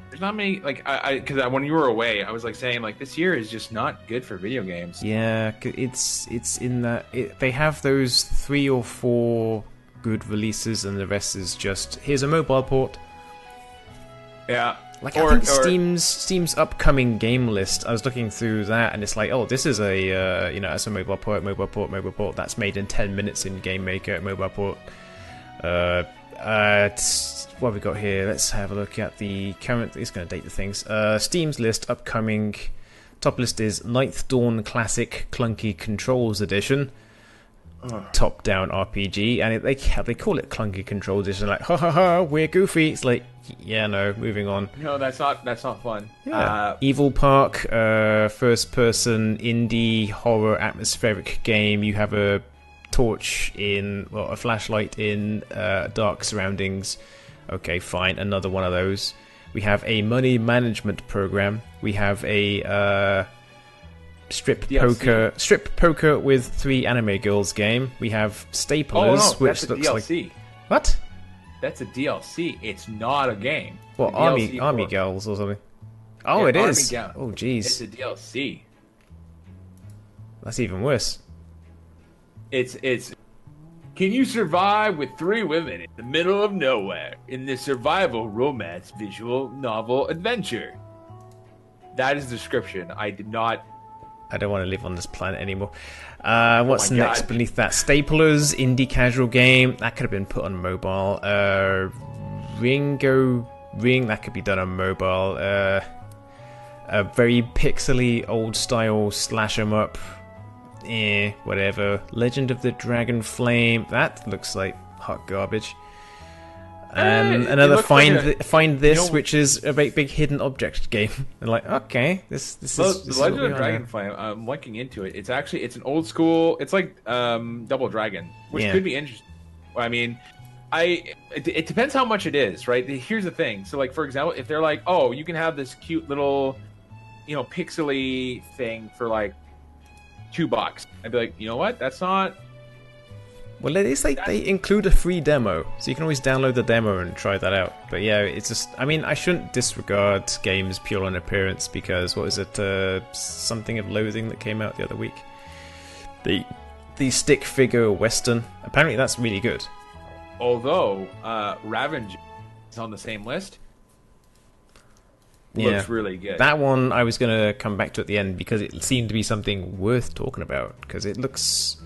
there's not many, like, because when you were away, I was like saying, like, this year is just not good for video games. Yeah, it's in that they have those 3 or 4 good releases, and the rest is just here's a mobile port. Yeah, like I think Steam's upcoming game list. I was looking through that, and it's like, oh, this is a it's a mobile port. That's made in 10 minutes in Game Maker. Mobile port. What have we got here? Let's have a look at the current. It's going to date the things. Steam's list upcoming. Top list is Ninth Dawn Classic Clunky Controls Edition. Top-down RPG, and they call it Clunky Controls Edition. Like, ha ha ha, we're goofy. It's like, yeah, no. Moving on. No, that's not fun. Yeah. Evil Park, first-person indie horror atmospheric game. You have a torch a flashlight in dark surroundings. Okay, fine, another one of those. We have a money management program. We have a strip poker with 3 anime girls game. We have Staplers, which looks DLC. Like what? That's a DLC. It's not a game. What, army girls or something? Oh, yeah, it is. Oh, jeez. It's a DLC. That's even worse. It's. Can you survive with 3 women in the middle of nowhere in this survival romance visual novel adventure? That is the description. I don't want to live on this planet anyming what's next beneath that? Staplers, indie casual game. That could have been put on mobile. Ring, that could be done on mobile. A very pixely, old-style slash-em-up. Whatever. Legend of the Dragon Flame. That looks like hot garbage. Another find this, which is a big hidden object game. And like, okay, this is the Legend of Dragonflame. I'm looking into it. It's an old school. It's like Double Dragon, which could be interesting. I mean, it depends how much it is, right? Here's the thing. So, like, for example, if they're like, oh, you can have this cute little, pixely thing for like $2, I'd be like, you know what? That's not. Well, it is like they include a free demo, so you can always download the demo and try that out. But yeah, it's just, I mean, I shouldn't disregard games pure on appearance, because, what is it, Something of Loathing that came out the other week? The stick figure western, apparently that's really good. Although, Ravager is on the same list. Looks really good. That one I was going to come back to at the end, because it seemed to be something worth talking about, because it looks...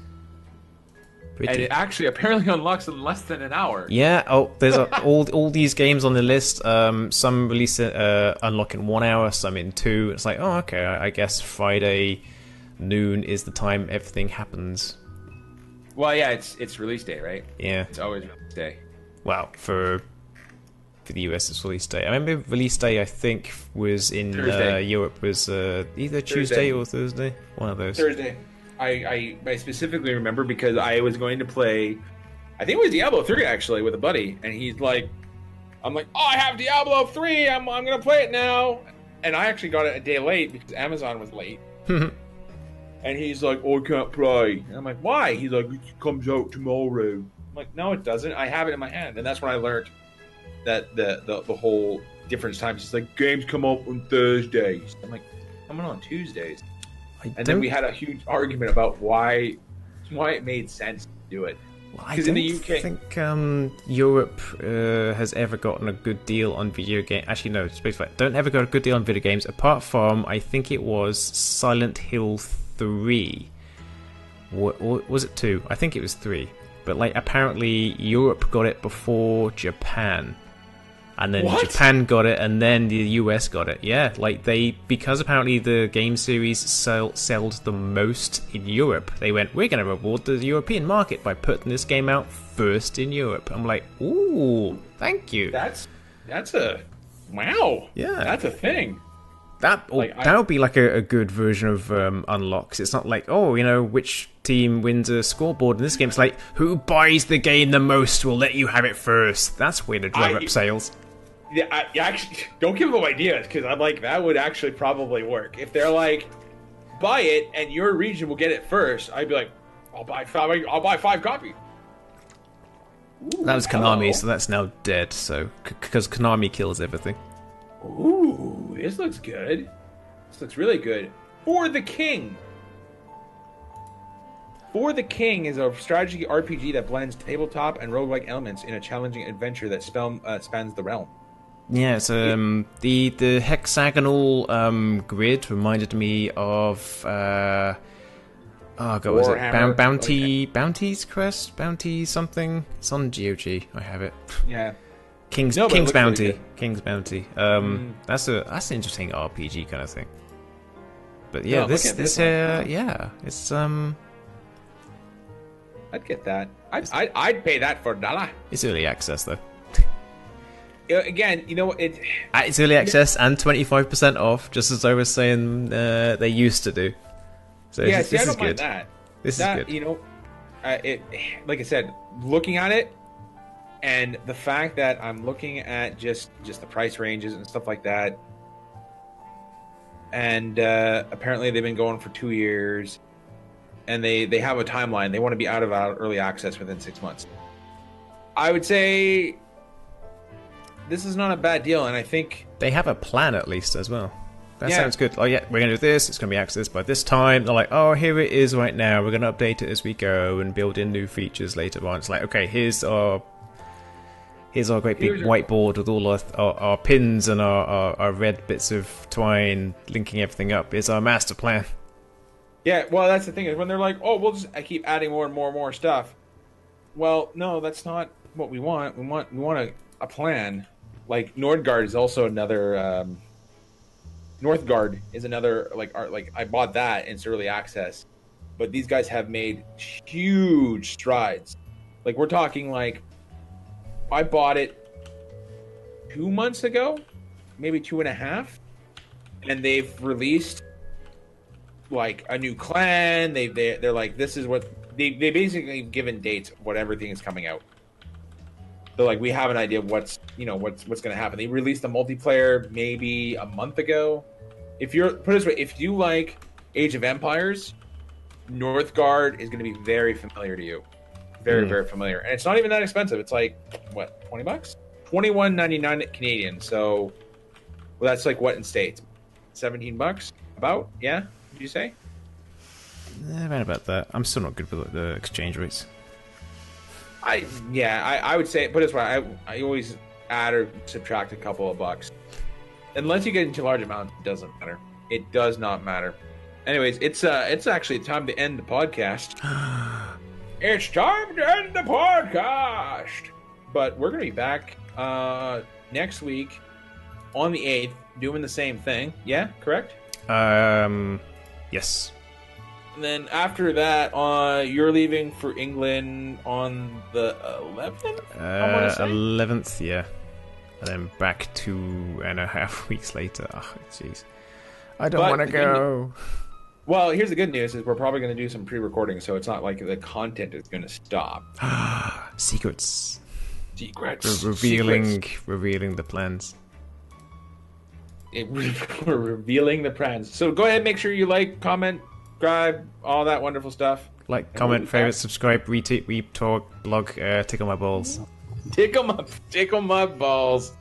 pretty. And it actually apparently unlocks in less than an hour. Yeah. Oh, there's all these games on the list. Some release unlock in 1 hour, some in 2. It's like, oh, okay. I guess Friday noon is the time everything happens. Well, yeah, it's release day, right? Yeah. It's always release day. Well, for the US, it's release day. I remember release day, I think, was in Europe was either Tuesday or Thursday. One of those. Thursday. I specifically remember because I was going to play, I think it was Diablo 3 actually, with a buddy, and he's like, I'm like, oh, I have Diablo 3, I'm gonna play it now, and I actually got it a day late because Amazon was late, and he's like, oh, I can't play, and I'm like, why? He's like, it comes out tomorrow. I'm like, no, it doesn't. I have it in my hand, and that's when I learned that the whole difference times. It's like, games come out on Thursdays. I'm like, coming on Tuesdays. And then we had a huge argument about why it made sense to do it. Because in the UK, I think Europe has ever gotten a good deal on video games. Actually, no, don't ever got a good deal on video games, apart from, I think it was Silent Hill 3. Or was it 2? I think it was 3. But like, apparently Europe got it before Japan. And then Japan got it, and then the US got it. Yeah, like because apparently the game series sold the most in Europe, they went, we're going to reward the European market by putting this game out first in Europe. I'm like, ooh, thank you. That's a, wow. Yeah. That's a thing. That would be like a good version of Unlocks. It's not like, oh, which team wins a scoreboard in this game. It's like, who buys the game the most will let you have it first. That's way to drum up sales. Yeah, I actually don't give them ideas, because I'm like, that would actually probably work. If they're like, buy it and your region will get it first, I'd be like, I'll buy 5 copies. Ooh, that was Konami, so that's now dead. So because Konami kills everything. Ooh, this looks good. This looks really good. For the King. For the King is a strategy RPG that blends tabletop and roguelike elements in a challenging adventure that spans the realm. Yeah, so the hexagonal grid reminded me of oh god, was it Bounty's Crest? Bounty something? It's on GOG. I have it. Yeah. King's Bounty. Really King's Bounty. That's an interesting RPG kind of thing. But yeah, this it's I'd get that. I'd pay that for $1. It's early access though. Again, you know it's early access and 25% off, just as I was saying they used to do. So yeah, this I don't is mind good. that. This is good. You know, like I said, looking at it, and the fact that I'm looking at just the price ranges and stuff like that, and apparently they've been going for 2 years. And they have a timeline. They want to be out of early access within 6 months. I would say this is not a bad deal, and I think they have a plan at least as well. That sounds good. Oh yeah, we're gonna do this. It's gonna be accessed by this time. They're like, oh, here it is right now. We're gonna update it as we go and build in new features later on. It's like, okay, here's our great big whiteboard with all our pins and our red bits of twine linking everything up. Here's our master plan. Yeah, well, that's the thing is when they're like, "Oh, I keep adding more and more and more stuff." Well, no, that's not what we want. We want a plan. Like Nordgard is also another. Northgard is another like I bought that and it's early access, but these guys have made huge strides. Like we're talking like I bought it 2 months ago, maybe 2.5, and they've released like a new clan. They're like, this is what they basically given dates of what everything is coming out. They're like, we have an idea of what's going to happen. They released the multiplayer maybe a month ago. Put it this way, if you like Age of Empires, Northgard is going to be very familiar to you, very familiar, and it's not even that expensive. It's like what, $20, $21.99 Canadian. So, well, that's like what in states, $17 about, yeah. Did you say? Around about that. I'm still not good with the exchange rates. I would say, put it this way, I always add or subtract a couple of bucks. Unless you get into large amounts, it doesn't matter. It does not matter. Anyways, it's actually time to end the podcast. It's time to end the podcast. But we're gonna be back next week on the 8th, doing the same thing. Yeah, correct? Yes. And then after that, you're leaving for England on the 11th? 11th, yeah. And then back 2.5 weeks later. Oh, jeez. I don't want to go. Well, here's the good news, is we're probably going to do some pre-recording, so it's not like the content is going to stop. Secrets. Revealing the plans. We're revealing the plans. So go ahead, make sure you like, comment, subscribe, all that wonderful stuff. Like, comment, favorite, subscribe, retweet, retalk, blog, tickle my balls. Tickle my balls.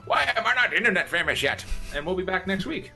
Why am I not internet famous yet? And we'll be back next week.